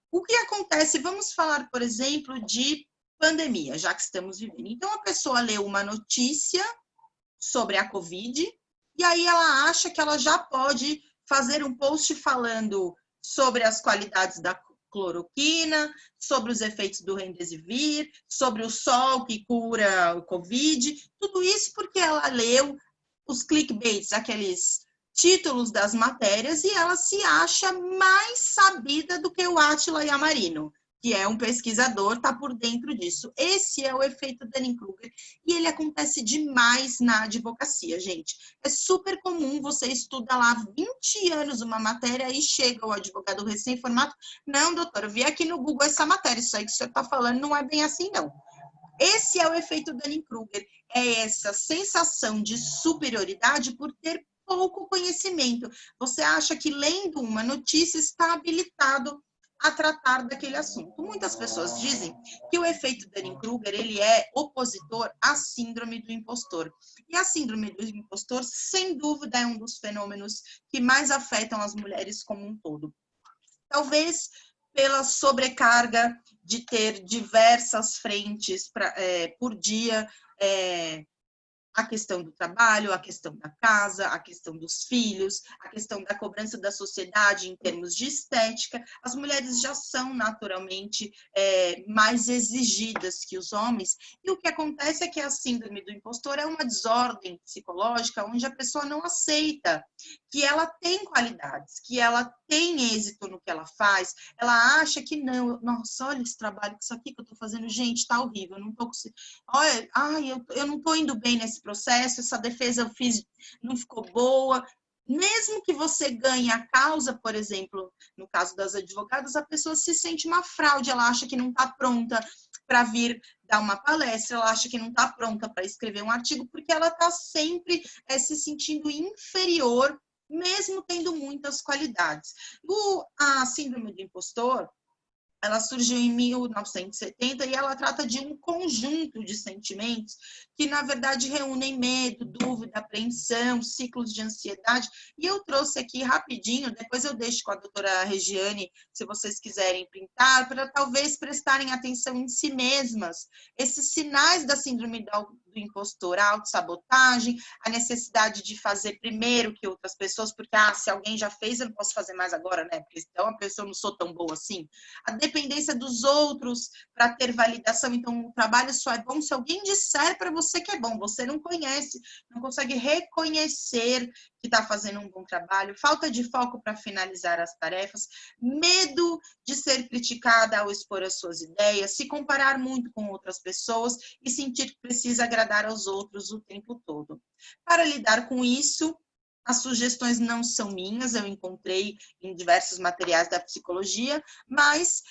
Speaker 3: O que acontece, vamos falar, por exemplo, de pandemia, já que estamos vivendo. Então, a pessoa lê uma notícia sobre a Covid, e aí ela acha que ela já pode fazer um post falando sobre as qualidades da cloroquina, sobre os efeitos do remdesivir, sobre o sol que cura o Covid, tudo isso porque ela leu os clickbaits, aqueles títulos das matérias, e ela se acha mais sabida do que o Átila Yamarino, que é um pesquisador, está por dentro disso. Esse é o efeito Dunning-Kruger, e ele acontece demais na advocacia, gente. É super comum, você estuda lá 20 anos uma matéria e chega o advogado recém-formado, não, doutor, eu vi aqui no Google essa matéria, isso aí que o senhor está falando não é bem assim, não. Esse é o efeito Dunning-Kruger, é essa sensação de superioridade por ter pouco conhecimento. Você acha que lendo uma notícia está habilitado a tratar daquele assunto. Muitas pessoas dizem que o efeito Dunning-Kruger, ele é opositor à síndrome do impostor. E a síndrome do impostor, sem dúvida, é um dos fenômenos que mais afetam as mulheres como um todo. Talvez pela sobrecarga de ter diversas frentes por dia, a questão do trabalho, a questão da casa, a questão dos filhos, a questão da cobrança da sociedade em termos de estética. As mulheres já são naturalmente mais exigidas que os homens, e o que acontece é que a síndrome do impostor é uma desordem psicológica onde a pessoa não aceita que ela tem qualidades, que ela tem êxito no que ela faz, ela acha que não, nossa, olha esse trabalho, isso aqui que eu tô fazendo, gente, tá horrível, eu não tô conseguindo, olha, ai, eu não tô indo bem nesse processo, essa defesa eu fiz, não ficou boa. Mesmo que você ganhe a causa, por exemplo, no caso das advogadas, a pessoa se sente uma fraude, ela acha que não está pronta para vir dar uma palestra, ela acha que não está pronta para escrever um artigo, porque ela está sempre se sentindo inferior, mesmo tendo muitas qualidades. A síndrome do impostor, ela surgiu em 1970 e ela trata de um conjunto de sentimentos que, na verdade, reúnem medo, dúvida, apreensão, ciclos de ansiedade. E eu trouxe aqui rapidinho, depois eu deixo com a doutora Regiane, se vocês quiserem printar, para talvez prestarem atenção em si mesmas. Esses sinais da síndrome do impostor, a autossabotagem, a necessidade de fazer primeiro que outras pessoas, porque se alguém já fez, eu não posso fazer mais agora, né? Porque então a pessoa não sou tão boa assim. A dependência dos outros para ter validação. Então, o trabalho só é bom se alguém disser para você que é bom. Você não conhece, não consegue reconhecer que está fazendo um bom trabalho. Falta de foco para finalizar as tarefas. Medo de ser criticada ao expor as suas ideias. Se comparar muito com outras pessoas e sentir que precisa agradar aos outros o tempo todo. Para lidar com isso, as sugestões não são minhas, eu encontrei em diversos materiais da psicologia, mas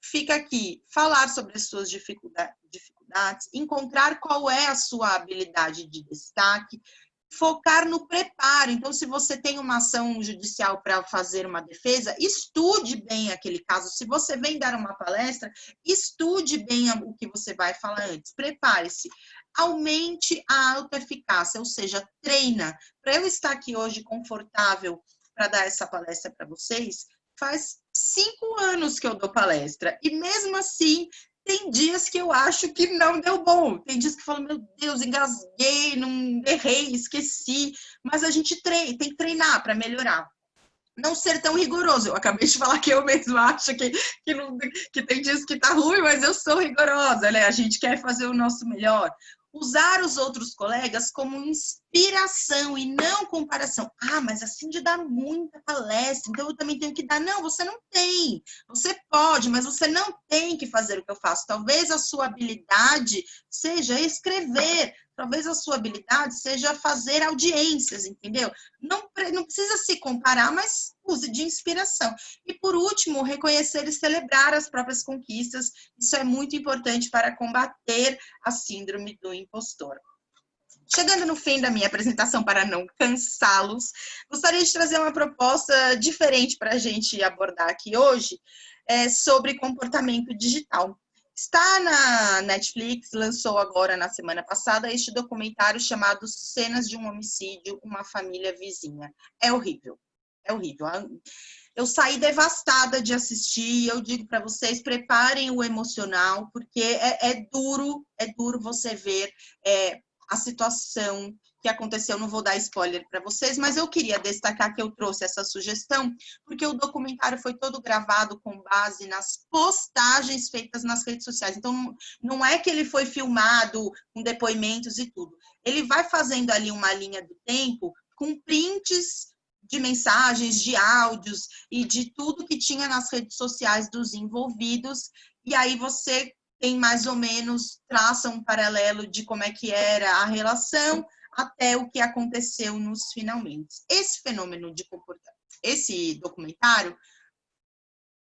Speaker 3: fica aqui, falar sobre as suas dificuldades, encontrar qual é a sua habilidade de destaque, focar no preparo. Então, se você tem uma ação judicial para fazer uma defesa, estude bem aquele caso. Se você vem dar uma palestra, estude bem o que você vai falar antes. Prepare-se. Aumente a autoeficácia, ou seja, treina. Para eu estar aqui hoje confortável para dar essa palestra para vocês, faz 5 anos que eu dou palestra. E mesmo assim, tem dias que eu acho que não deu bom. Tem dias que eu falo, meu Deus, engasguei, não errei, esqueci. Mas a gente tem que treinar para melhorar. Não ser tão rigoroso. Eu acabei de falar que eu mesma acho que tem dias que tá ruim, mas eu sou rigorosa, né? A gente quer fazer o nosso melhor. Usar os outros colegas como inspiração e não comparação. Mas a Cindy dá muita palestra, então eu também tenho que dar. Não, você não tem. Você pode, mas você não tem que fazer o que eu faço. Talvez a sua habilidade seja escrever. Talvez a sua habilidade seja fazer audiências, entendeu? Não precisa se comparar, mas use de inspiração. E, por último, reconhecer e celebrar as próprias conquistas. Isso é muito importante para combater a síndrome do impostor. Chegando no fim da minha apresentação, para não cansá-los, gostaria de trazer uma proposta diferente para a gente abordar aqui hoje, sobre comportamento digital. Está na Netflix, lançou agora na semana passada este documentário chamado Cenas de um Homicídio, uma Família Vizinha. É horrível, é horrível. Eu saí devastada de assistir e eu digo para vocês, preparem o emocional, porque é duro você ver a situação que aconteceu. Não vou dar spoiler para vocês, mas eu queria destacar que eu trouxe essa sugestão, porque o documentário foi todo gravado com base nas postagens feitas nas redes sociais. Então, não é que ele foi filmado com depoimentos e tudo. Ele vai fazendo ali uma linha do tempo com prints de mensagens, de áudios e de tudo que tinha nas redes sociais dos envolvidos. E aí você tem mais ou menos, traça um paralelo de como é que era a relação até o que aconteceu nos finalmente. Esse fenômeno de comportamento, esse documentário,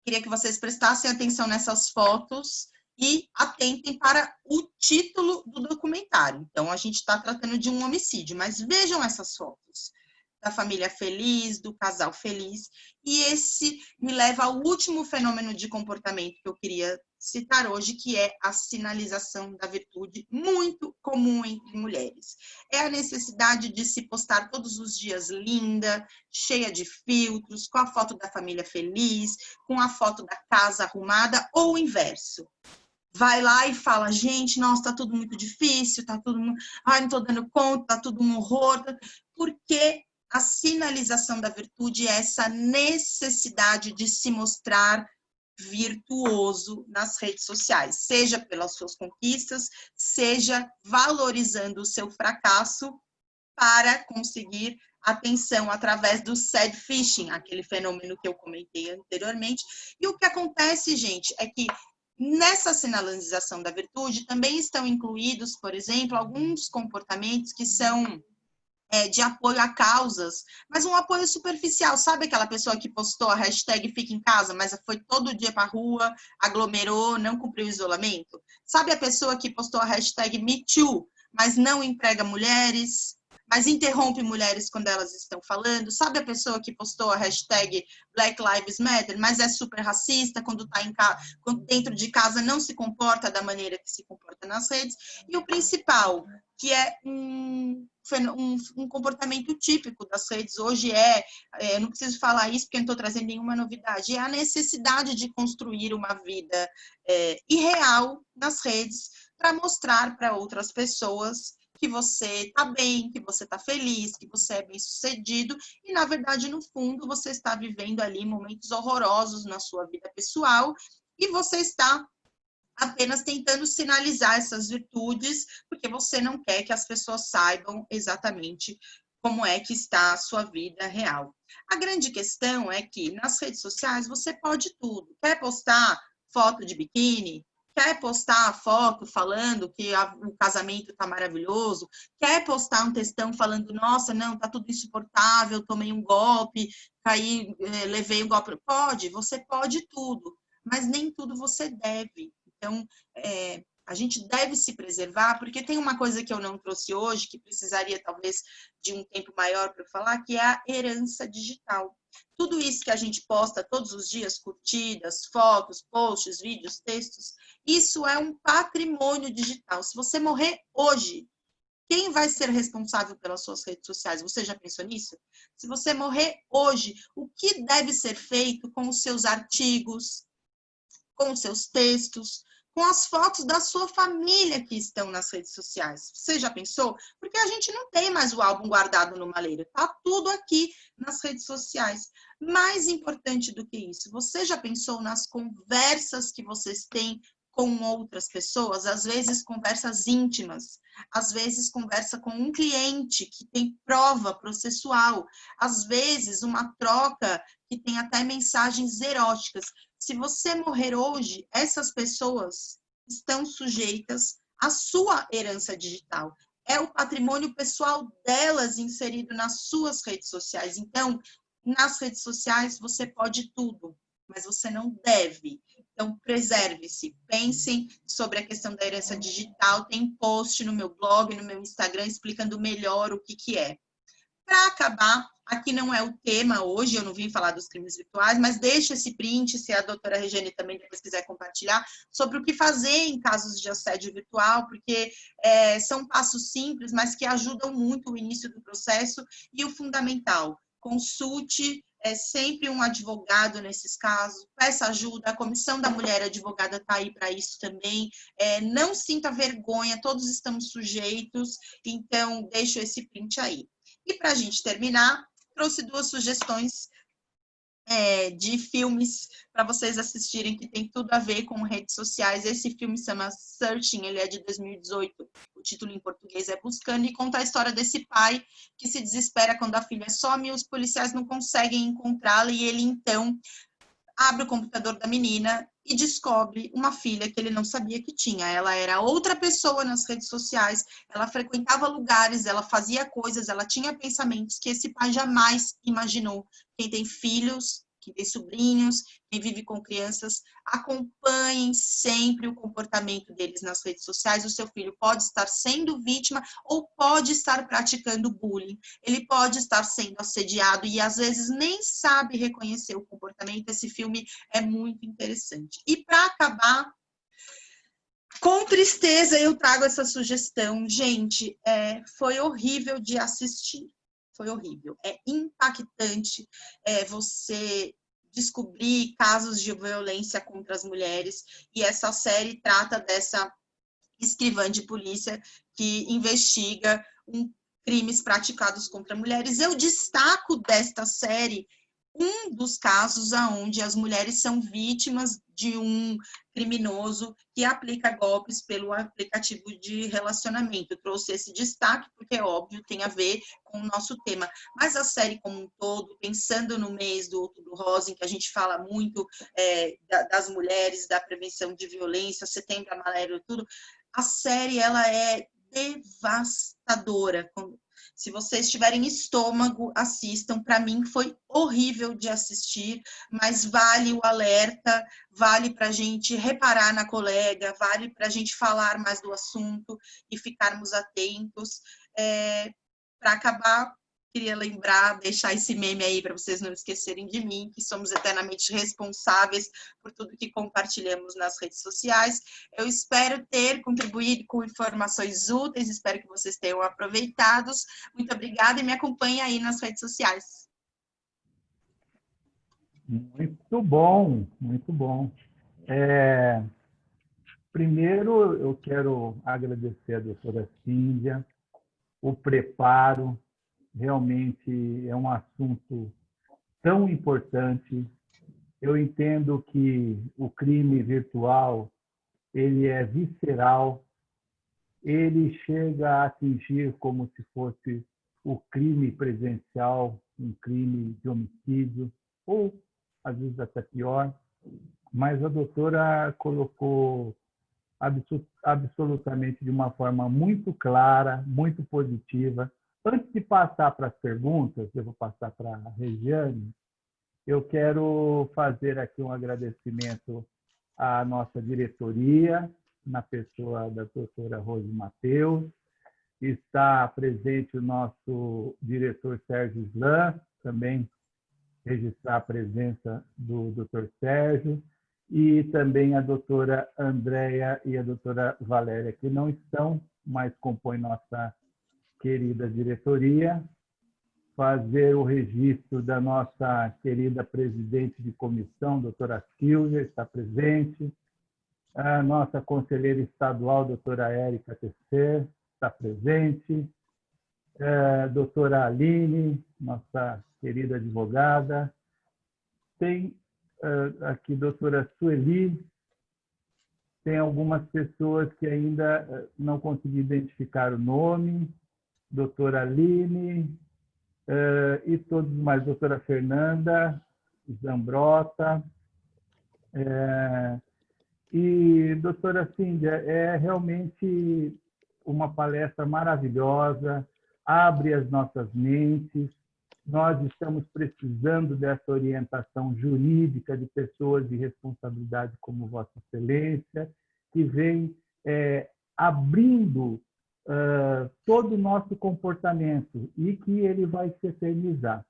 Speaker 3: queria que vocês prestassem atenção nessas fotos e atentem para o título do documentário. Então, a gente está tratando de um homicídio, mas vejam essas fotos da família feliz, do casal feliz, e esse me leva ao último fenômeno de comportamento que eu queria citar hoje, que é a sinalização da virtude, muito comum entre mulheres. É a necessidade de se postar todos os dias linda, cheia de filtros, com a foto da família feliz, com a foto da casa arrumada, ou o inverso. vai lá e fala, gente, nossa, tá tudo muito difícil, tá tudo, ai, não tô dando conta, tá tudo um horror, porque a sinalização da virtude é essa necessidade de se mostrar virtuoso nas redes sociais, seja pelas suas conquistas, seja valorizando o seu fracasso para conseguir atenção através do sad fishing, aquele fenômeno que eu comentei anteriormente. E o que acontece, gente, é que nessa sinalização da virtude também estão incluídos, por exemplo, alguns comportamentos que são de apoio a causas, mas um apoio superficial. Sabe aquela pessoa que postou a hashtag fica em casa, mas foi todo dia para a rua, aglomerou, não cumpriu o isolamento? Sabe a pessoa que postou a hashtag Me Too, mas não emprega mulheres, mas interrompe mulheres quando elas estão falando? Sabe a pessoa que postou a hashtag Black Lives Matter, mas é super racista, quando está dentro de casa não se comporta da maneira que se comporta nas redes? E o principal, que é um comportamento típico das redes hoje não preciso falar isso porque não estou trazendo nenhuma novidade, é a necessidade de construir uma vida irreal nas redes para mostrar para outras pessoas que você está bem, que você está feliz, que você é bem-sucedido e, na verdade, no fundo, você está vivendo ali momentos horrorosos na sua vida pessoal e você está apenas tentando sinalizar essas virtudes, porque você não quer que as pessoas saibam exatamente como é que está a sua vida real. A grande questão é que nas redes sociais você pode tudo. Quer postar foto de biquíni? Quer postar foto falando que o casamento está maravilhoso? Quer postar um textão falando, nossa, não, está tudo insuportável, tomei um golpe, caí, levei um golpe? Pode, você pode tudo, mas nem tudo você deve. Então, a gente deve se preservar, porque tem uma coisa que eu não trouxe hoje, que precisaria talvez de um tempo maior para falar, que é a herança digital. Tudo isso que a gente posta todos os dias, curtidas, fotos, posts, vídeos, textos, isso é um patrimônio digital. Se você morrer hoje, quem vai ser responsável pelas suas redes sociais? Você já pensou nisso? Se você morrer hoje, o que deve ser feito com os seus artigos, com os seus textos, com as fotos da sua família que estão nas redes sociais? Você já pensou? Porque a gente não tem mais o álbum guardado no maleiro, tá tudo aqui nas redes sociais. Mais importante do que isso, você já pensou nas conversas que vocês têm com outras pessoas? Às vezes conversas íntimas, às vezes conversa com um cliente que tem prova processual, às vezes uma troca que tem até mensagens eróticas. Se você morrer hoje, essas pessoas estão sujeitas à sua herança digital. É o patrimônio pessoal delas inserido nas suas redes sociais. Então, nas redes sociais você pode tudo, mas você não deve. Então, preserve-se. Pensem sobre a questão da herança digital. Tem post no meu blog, no meu Instagram, explicando melhor o que é. Para acabar, aqui não é o tema hoje, eu não vim falar dos crimes virtuais, mas deixa esse print, se a doutora Regiane também depois quiser compartilhar, sobre o que fazer em casos de assédio virtual, porque são passos simples, mas que ajudam muito o início do processo. E o fundamental, consulte sempre um advogado nesses casos, peça ajuda, a Comissão da Mulher Advogada está aí para isso também, não sinta vergonha, todos estamos sujeitos, então deixo esse print aí. E para a gente terminar, trouxe 2 sugestões de filmes para vocês assistirem, que tem tudo a ver com redes sociais. Esse filme se chama Searching, ele é de 2018, o título em português é Buscando, e conta a história desse pai que se desespera quando a filha some e os policiais não conseguem encontrá-la, e ele então abre o computador da menina e descobre uma filha que ele não sabia que tinha. Ela era outra pessoa nas redes sociais, ela frequentava lugares, ela fazia coisas, ela tinha pensamentos que esse pai jamais imaginou. Quem tem filhos, quem tem sobrinhos, quem vive com crianças, acompanhem sempre o comportamento deles nas redes sociais. O seu filho pode estar sendo vítima ou pode estar praticando bullying. Ele pode estar sendo assediado e às vezes nem sabe reconhecer o comportamento. Esse filme é muito interessante. E para acabar, com tristeza eu trago essa sugestão. Gente, foi horrível de assistir. Foi horrível. É impactante você descobrir casos de violência contra as mulheres, e essa série trata dessa escrivã de polícia que investiga crimes praticados contra mulheres. Eu destaco desta série um dos casos onde as mulheres são vítimas de um criminoso que aplica golpes pelo aplicativo de relacionamento. Eu trouxe esse destaque porque, óbvio, tem a ver com o nosso tema. Mas a série como um todo, pensando no mês do Outubro Rosa, em que a gente fala muito das mulheres, da prevenção de violência, Setembro Amarelo, tudo, a série ela é devastadora. Se vocês tiverem estômago, assistam. Para mim foi horrível de assistir, mas vale o alerta, vale para a gente reparar na colega, vale para a gente falar mais do assunto e ficarmos atentos. Para acabar, queria lembrar, deixar esse meme aí para vocês não esquecerem de mim, que somos eternamente responsáveis por tudo que compartilhamos nas redes sociais. Eu espero ter contribuído com informações úteis, espero que vocês tenham aproveitado. Muito obrigada e me acompanhem aí nas redes sociais.
Speaker 4: Muito bom, muito bom. Primeiro, eu quero agradecer a doutora Cíndia, o preparo. Realmente é um assunto tão importante. Eu entendo que o crime virtual, ele é visceral, ele chega a atingir como se fosse o crime presencial, um crime de homicídio, ou às vezes até pior, mas a doutora colocou absolutamente de uma forma muito clara, muito positiva. Antes de passar para as perguntas, eu vou passar para a Regiane, eu quero fazer aqui um agradecimento à nossa diretoria, na pessoa da doutora Rose Mateus. Está presente o nosso diretor Sérgio Islam, também registrar a presença do doutor Sérgio, e também a doutora Andréia e a doutora Valéria, que não estão, mas compõem nossa querida diretoria. Fazer o registro da nossa querida presidente de comissão, doutora Silvia, está presente. A nossa conselheira estadual, doutora Érica Tesser, está presente. Doutora Aline, nossa querida advogada. Tem aqui doutora Sueli. Tem algumas pessoas que ainda não consegui identificar o nome. Doutora Aline, e todos mais, doutora Fernanda Zambrota, e doutora Cíndia, é realmente uma palestra maravilhosa, abre as nossas mentes. Nós estamos precisando dessa orientação jurídica de pessoas de responsabilidade como Vossa Excelência, que vem abrindo todo o nosso comportamento e que ele vai se eternizar.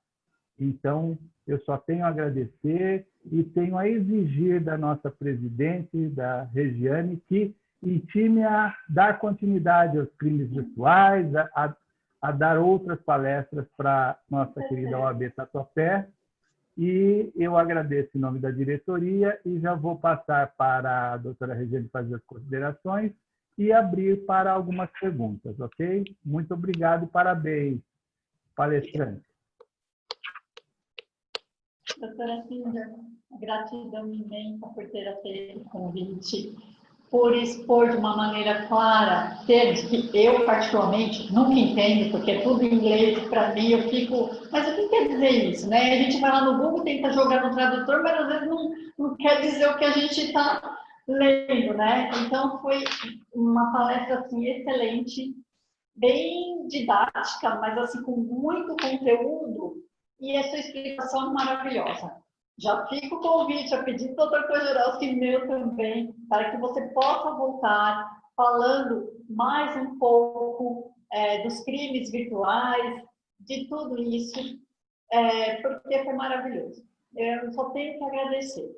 Speaker 4: Então, eu só tenho a agradecer e tenho a exigir da nossa presidente, da Regiane, que intime a dar continuidade aos crimes virtuais, a dar outras palestras para a nossa querida OAB Tatuapé. E eu agradeço em nome da diretoria e já vou passar para a doutora Regiane fazer as considerações e abrir para algumas perguntas, ok? Muito obrigado e parabéns, palestrante.
Speaker 2: Doutora Cíndia, gratidão imensa por ter aceito o convite, por expor de uma maneira clara termos que eu, particularmente, nunca entendo, porque é tudo em inglês, para mim eu fico... Mas o que quer dizer isso, né? A gente vai lá no Google, tenta jogar no tradutor, mas às vezes não quer dizer o que a gente está lendo, né? Então, foi uma palestra assim, excelente, bem didática, mas assim, com muito conteúdo, e a sua explicação maravilhosa. Já fica o convite a pedir do Dr. Kojerowski, meu também, para que você possa voltar falando mais um pouco dos crimes virtuais, de tudo isso, porque foi maravilhoso. Eu só tenho que agradecer.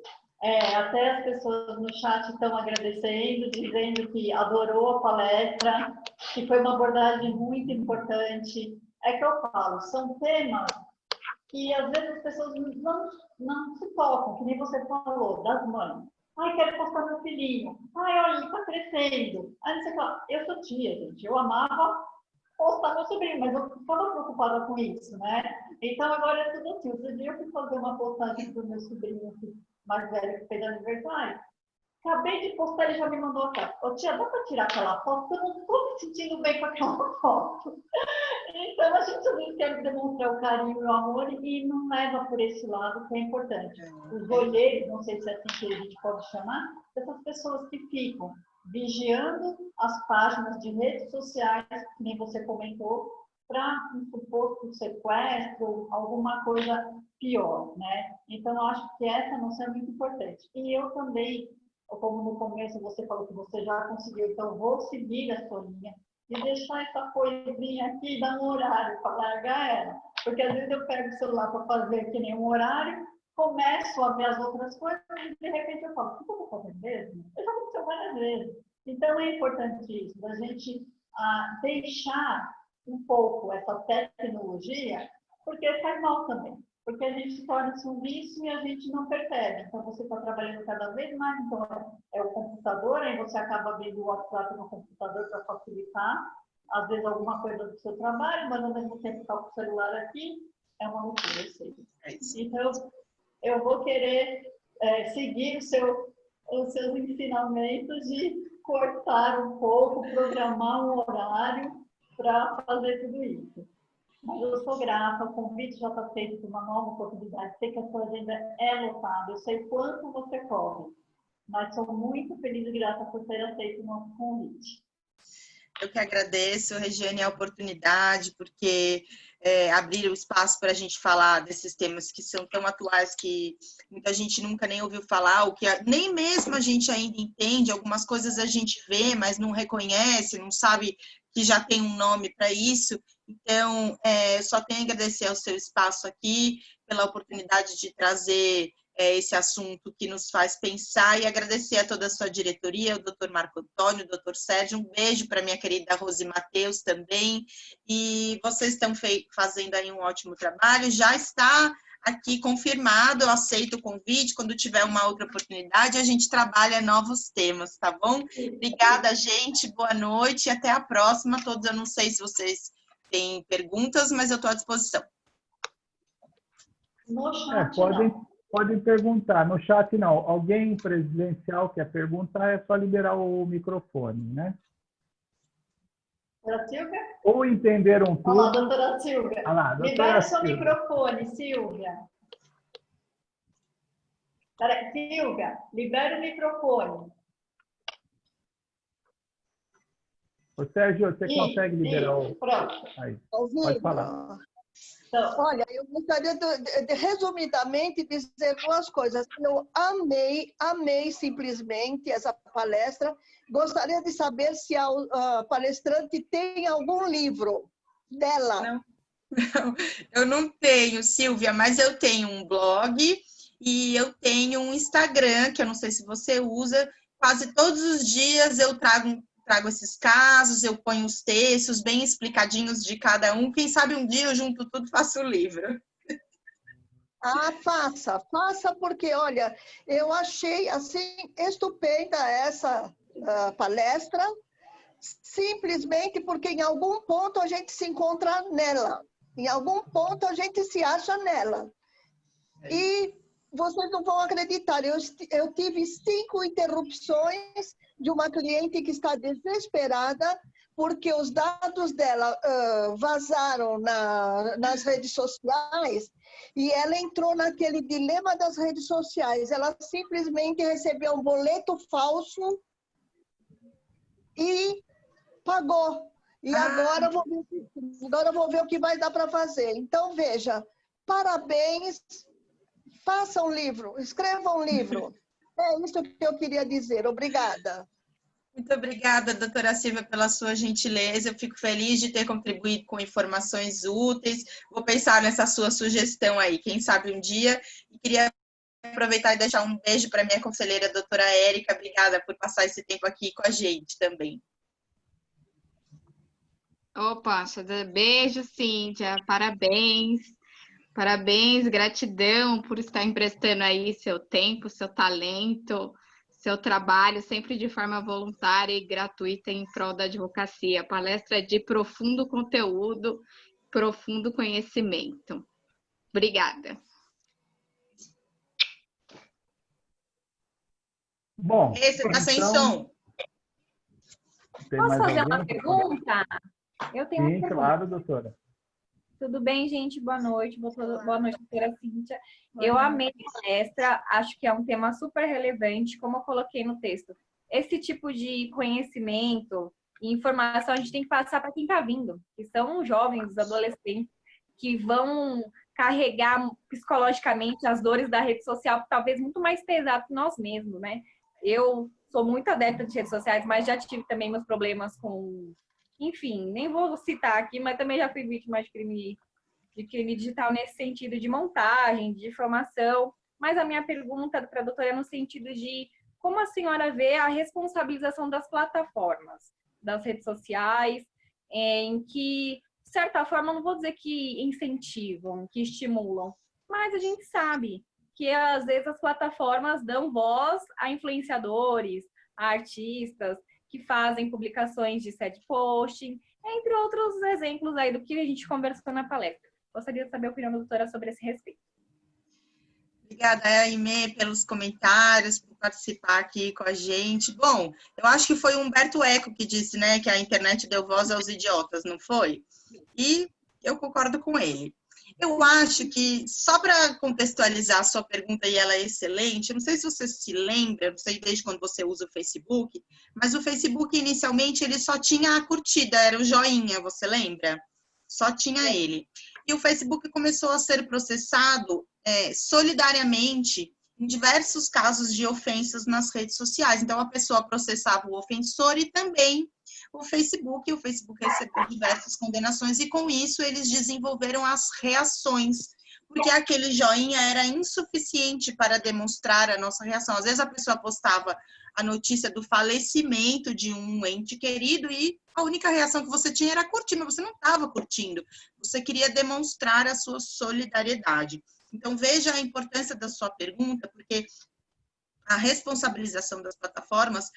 Speaker 2: Até as pessoas no chat estão agradecendo, dizendo que adorou a palestra, que foi uma abordagem muito importante. É que eu falo, são temas E às vezes as pessoas não se tocam, que nem você falou, das mães. Ai, quero postar meu filhinho. Ai, olha, ele está crescendo. Aí você fala, eu sou tia, gente. Eu amava postar meu sobrinho, mas eu estava preocupada com isso, né? Então agora é tudo assim. Outro dia eu fui fazer uma postagem para o meu sobrinho mais velho que fez aniversário. Acabei de postar, ele já me mandou aquela. Ô tia, dá para tirar aquela foto? Eu não estou me sentindo bem com aquela foto. Então a gente às vezes quer demonstrar o carinho e o amor e não leva por esse lado que é importante. Os olheiros, não sei se é assim que a gente pode chamar, dessas pessoas que ficam vigiando as páginas de redes sociais, que nem você comentou, para um suposto sequestro, alguma coisa pior, né? Então eu acho que essa noção é muito importante. E eu também, como no começo você falou que você já conseguiu, então vou seguir a sua linha e deixar essa coisinha aqui e dar um horário para largar ela. Porque às vezes eu pego o celular para fazer que nem um horário, começo a ver as outras coisas e de repente eu falo, o que eu estou fazendo mesmo? Eu já aconteceu várias vezes. Então é importante isso, da gente deixar um pouco essa tecnologia, porque faz mal também. Porque a gente torna-se um vício e a gente não percebe. Então, você está trabalhando cada vez mais, então é o computador, aí você acaba abrindo o WhatsApp no computador para facilitar, às vezes, alguma coisa do seu trabalho, mas ao mesmo tempo está com o celular aqui, é uma loucura, eu sei. Então, eu vou querer seguir os seus ensinamentos de cortar um pouco, programar um horário para fazer tudo isso. Mas eu sou grata, o convite já está feito para uma nova oportunidade. Sei que a sua agenda é lotada, eu sei quanto você corre, mas sou muito feliz e grata por ter aceito o nosso convite.
Speaker 3: Eu que agradeço, Regiane, a oportunidade, porque abrir o espaço para a gente falar desses temas que são tão atuais que muita gente nunca nem ouviu falar, ou que nem mesmo a gente ainda entende, algumas coisas a gente vê, mas não reconhece, não sabe que já tem um nome para isso. Então, só tenho a agradecer ao seu espaço aqui, pela oportunidade de trazer esse assunto que nos faz pensar e agradecer a toda a sua diretoria, o doutor Marco Antônio, o doutor Sérgio, um beijo para minha querida Rose Mateus também, e vocês estão fazendo aí um ótimo trabalho, já está aqui confirmado, eu aceito o convite, quando tiver uma outra oportunidade, a gente trabalha novos temas, tá bom? Obrigada, gente, boa noite e até a próxima, todos, eu não sei se vocês têm perguntas, mas eu estou à disposição.
Speaker 2: No chat,
Speaker 4: podem perguntar. No chat, não. Alguém presencial quer perguntar, é só liberar o microfone, né?
Speaker 2: Doutora Silvia?
Speaker 4: Ou entenderam tudo.
Speaker 2: Olá, doutora Silvia.
Speaker 4: Ah lá,
Speaker 2: libera o seu microfone, Silvia. Silvia, libera o microfone.
Speaker 4: Ô, Sérgio, você consegue liberar o...
Speaker 2: Pronto.
Speaker 4: Aí,
Speaker 5: pode
Speaker 4: falar.
Speaker 5: Então, olha, eu gostaria de resumidamente dizer duas coisas. Eu amei simplesmente essa palestra. Gostaria de saber se a palestrante tem algum livro dela.
Speaker 3: Não, eu não tenho, Silvia, mas eu tenho um blog e eu tenho um Instagram, que eu não sei se você usa. Quase todos os dias eu trago esses casos, eu ponho os textos bem explicadinhos de cada um. Quem sabe um dia eu junto tudo e faço o livro.
Speaker 5: Ah, faça, porque, olha, eu achei, assim, estupenda essa palestra, simplesmente porque em algum ponto a gente se encontra nela, em algum ponto a gente se acha nela. E vocês não vão acreditar, eu tive 5 interrupções de uma cliente que está desesperada porque os dados dela vazaram nas redes sociais e ela entrou naquele dilema das redes sociais. Ela simplesmente recebeu um boleto falso e pagou. E agora eu vou ver o que vai dar para fazer. Então, veja, parabéns, faça um livro, escreva um livro. É isso que eu queria dizer. Obrigada.
Speaker 3: Muito obrigada, doutora Silvia, pela sua gentileza. Eu fico feliz de ter contribuído com informações úteis. Vou pensar nessa sua sugestão aí, quem sabe um dia. E queria aproveitar e deixar um beijo para minha conselheira, doutora Érica. Obrigada por passar esse tempo aqui com a gente também.
Speaker 6: Opa, beijo, Cíntia. Parabéns. Parabéns, gratidão por estar emprestando aí seu tempo, seu talento, seu trabalho, sempre de forma voluntária e gratuita em prol da advocacia. Palestra de profundo conteúdo, profundo conhecimento. Obrigada.
Speaker 4: Bom,
Speaker 3: Esse tá sem
Speaker 4: então,
Speaker 3: som.
Speaker 4: tem
Speaker 7: Posso
Speaker 4: mais
Speaker 7: fazer
Speaker 4: alguém?
Speaker 7: uma pergunta? Eu tenho uma
Speaker 4: Sim,
Speaker 7: pergunta.
Speaker 4: claro, doutora.
Speaker 7: Tudo bem, gente? Boa noite, boa noite, doutora Cíntia. Eu amei a palestra, acho que é um tema super relevante, como eu coloquei no texto. Esse tipo de conhecimento e informação a gente tem que passar para quem está vindo, que são os jovens, os adolescentes, que vão carregar psicologicamente as dores da rede social, talvez muito mais pesado que nós mesmos, né? Eu sou muito adepta de redes sociais, mas já tive também meus problemas com... Enfim, nem vou citar aqui, mas também já fui vítima de crime digital nesse sentido de montagem, de difamação. Mas a minha pergunta para a doutora é no sentido de como a senhora vê a responsabilização das plataformas, das redes sociais, em que, de certa forma, não vou dizer que incentivam, que estimulam, mas a gente sabe que, às vezes, as plataformas dão voz a influenciadores, a artistas, que fazem publicações de sad posting, entre outros exemplos aí do que a gente conversou na palestra. Gostaria de saber a opinião da doutora sobre esse respeito.
Speaker 3: Obrigada, Aimee, pelos comentários, por participar aqui com a gente. Bom, eu acho que foi o Humberto Eco que disse, né, que a internet deu voz aos idiotas, não foi? E eu concordo com ele. Eu acho que, só para contextualizar a sua pergunta, e ela é excelente, eu não sei se você se lembra, não sei desde quando você usa o Facebook, mas o Facebook, inicialmente, ele só tinha a curtida, era o joinha, você lembra? Só tinha ele. E o Facebook começou a ser processado solidariamente em diversos casos de ofensas nas redes sociais. Então, a pessoa processava o ofensor e também o Facebook recebeu diversas condenações e, com isso, eles desenvolveram as reações, porque aquele joinha era insuficiente para demonstrar a nossa reação. Às vezes, a pessoa postava a notícia do falecimento de um ente querido e a única reação que você tinha era curtir, mas você não estava curtindo. Você queria demonstrar a sua solidariedade. Então, veja a importância da sua pergunta, porque a responsabilização das plataformas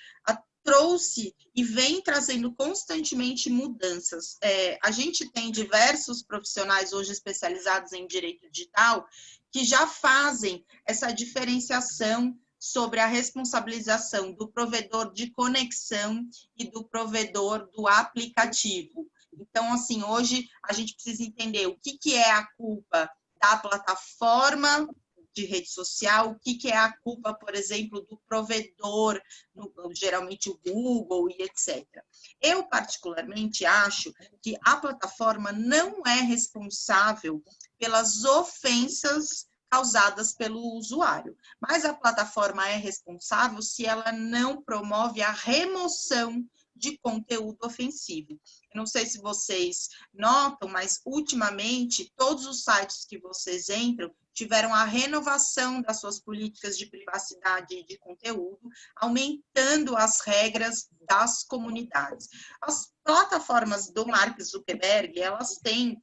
Speaker 3: trouxe e vem trazendo constantemente mudanças. A gente tem diversos profissionais hoje especializados em direito digital que já fazem essa diferenciação sobre a responsabilização do provedor de conexão e do provedor do aplicativo. Então, assim, hoje a gente precisa entender o que é a culpa da plataforma de rede social, o que é a culpa, por exemplo, do provedor, geralmente o Google e etc. Eu, particularmente, acho que a plataforma não é responsável pelas ofensas causadas pelo usuário, mas a plataforma é responsável se ela não promove a remoção de conteúdo ofensivo. Eu não sei se vocês notam, mas ultimamente todos os sites que vocês entram tiveram a renovação das suas políticas de privacidade e de conteúdo, aumentando as regras das comunidades. As plataformas do Mark Zuckerberg, elas têm,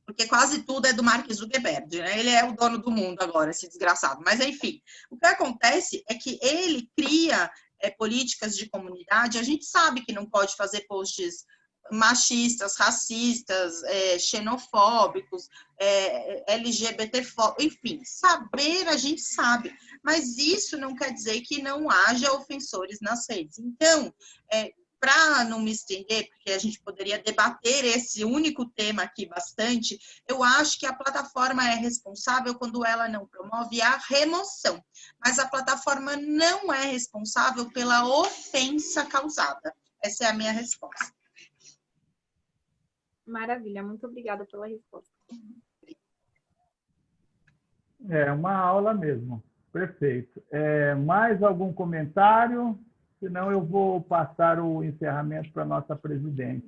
Speaker 3: porque quase tudo é do Mark Zuckerberg, né? Ele é o dono do mundo agora, esse desgraçado. Mas, enfim, o que acontece é que ele cria políticas de comunidade. A gente sabe que não pode fazer posts machistas, racistas, xenofóbicos, LGBTfóbicos, enfim, saber a gente sabe, mas isso não quer dizer que não haja ofensores nas redes. Então, para não me estender, porque a gente poderia debater esse único tema aqui bastante, eu acho que a plataforma é responsável quando ela não promove a remoção, mas a plataforma não é responsável pela ofensa causada. Essa é a minha resposta.
Speaker 7: Maravilha, muito obrigada pela resposta.
Speaker 4: É uma aula mesmo. Perfeito. Mais algum comentário? Senão eu vou passar o encerramento para a nossa presidente.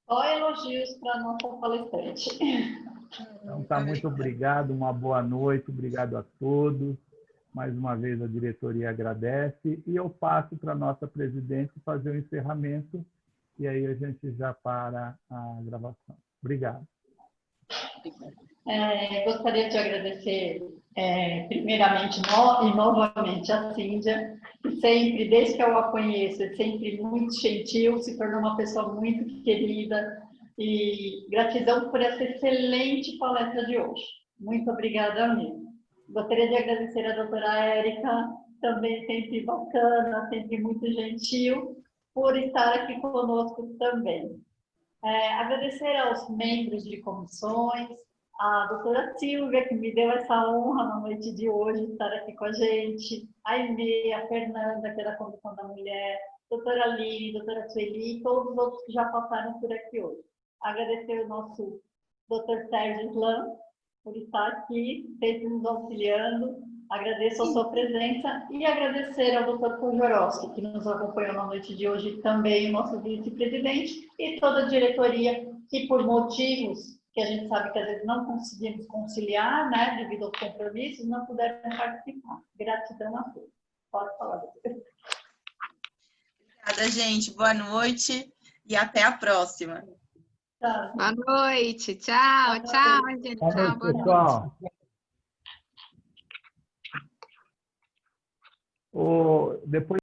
Speaker 2: Só elogios para a nossa palestrante.
Speaker 4: Então, tá, muito obrigado, uma boa noite, obrigado a todos. Mais uma vez a diretoria agradece e eu passo para a nossa presidente fazer o encerramento e aí a gente já para a gravação. Obrigado.
Speaker 3: Obrigada.
Speaker 2: Gostaria de agradecer, primeiramente e novamente, a Cíndia, que sempre, desde que eu a conheço, é sempre muito gentil, se tornou uma pessoa muito querida, e gratidão por essa excelente palestra de hoje. Muito obrigada mesmo. Gostaria de agradecer a doutora Érica, também sempre bacana, sempre muito gentil, por estar aqui conosco também. Agradecer aos membros de comissões, a doutora Silvia, que me deu essa honra na noite de hoje, estar aqui com a gente, a Inê, a Fernanda, que é da Comissão da Mulher, doutora Aline, doutora Sueli, e todos os outros que já passaram por aqui hoje. Agradecer o nosso doutor Sérgio Slam, por estar aqui, sempre nos auxiliando. Agradeço a sua presença e agradecer ao Dr. Kojorowski, que nos acompanhou na noite de hoje, também o nosso vice-presidente, e toda a diretoria, que por motivos que a gente sabe que às vezes não conseguimos conciliar, né, devido aos compromissos, não puderam participar. Gratidão a todos. Pode falar, doutor.
Speaker 3: Obrigada, gente. Boa noite e até a próxima.
Speaker 2: Tchau.
Speaker 6: Boa noite. Tchau, tchau, gente.
Speaker 4: Boa
Speaker 6: Tchau,
Speaker 4: noite,
Speaker 6: boa noite.
Speaker 4: pessoal. Depois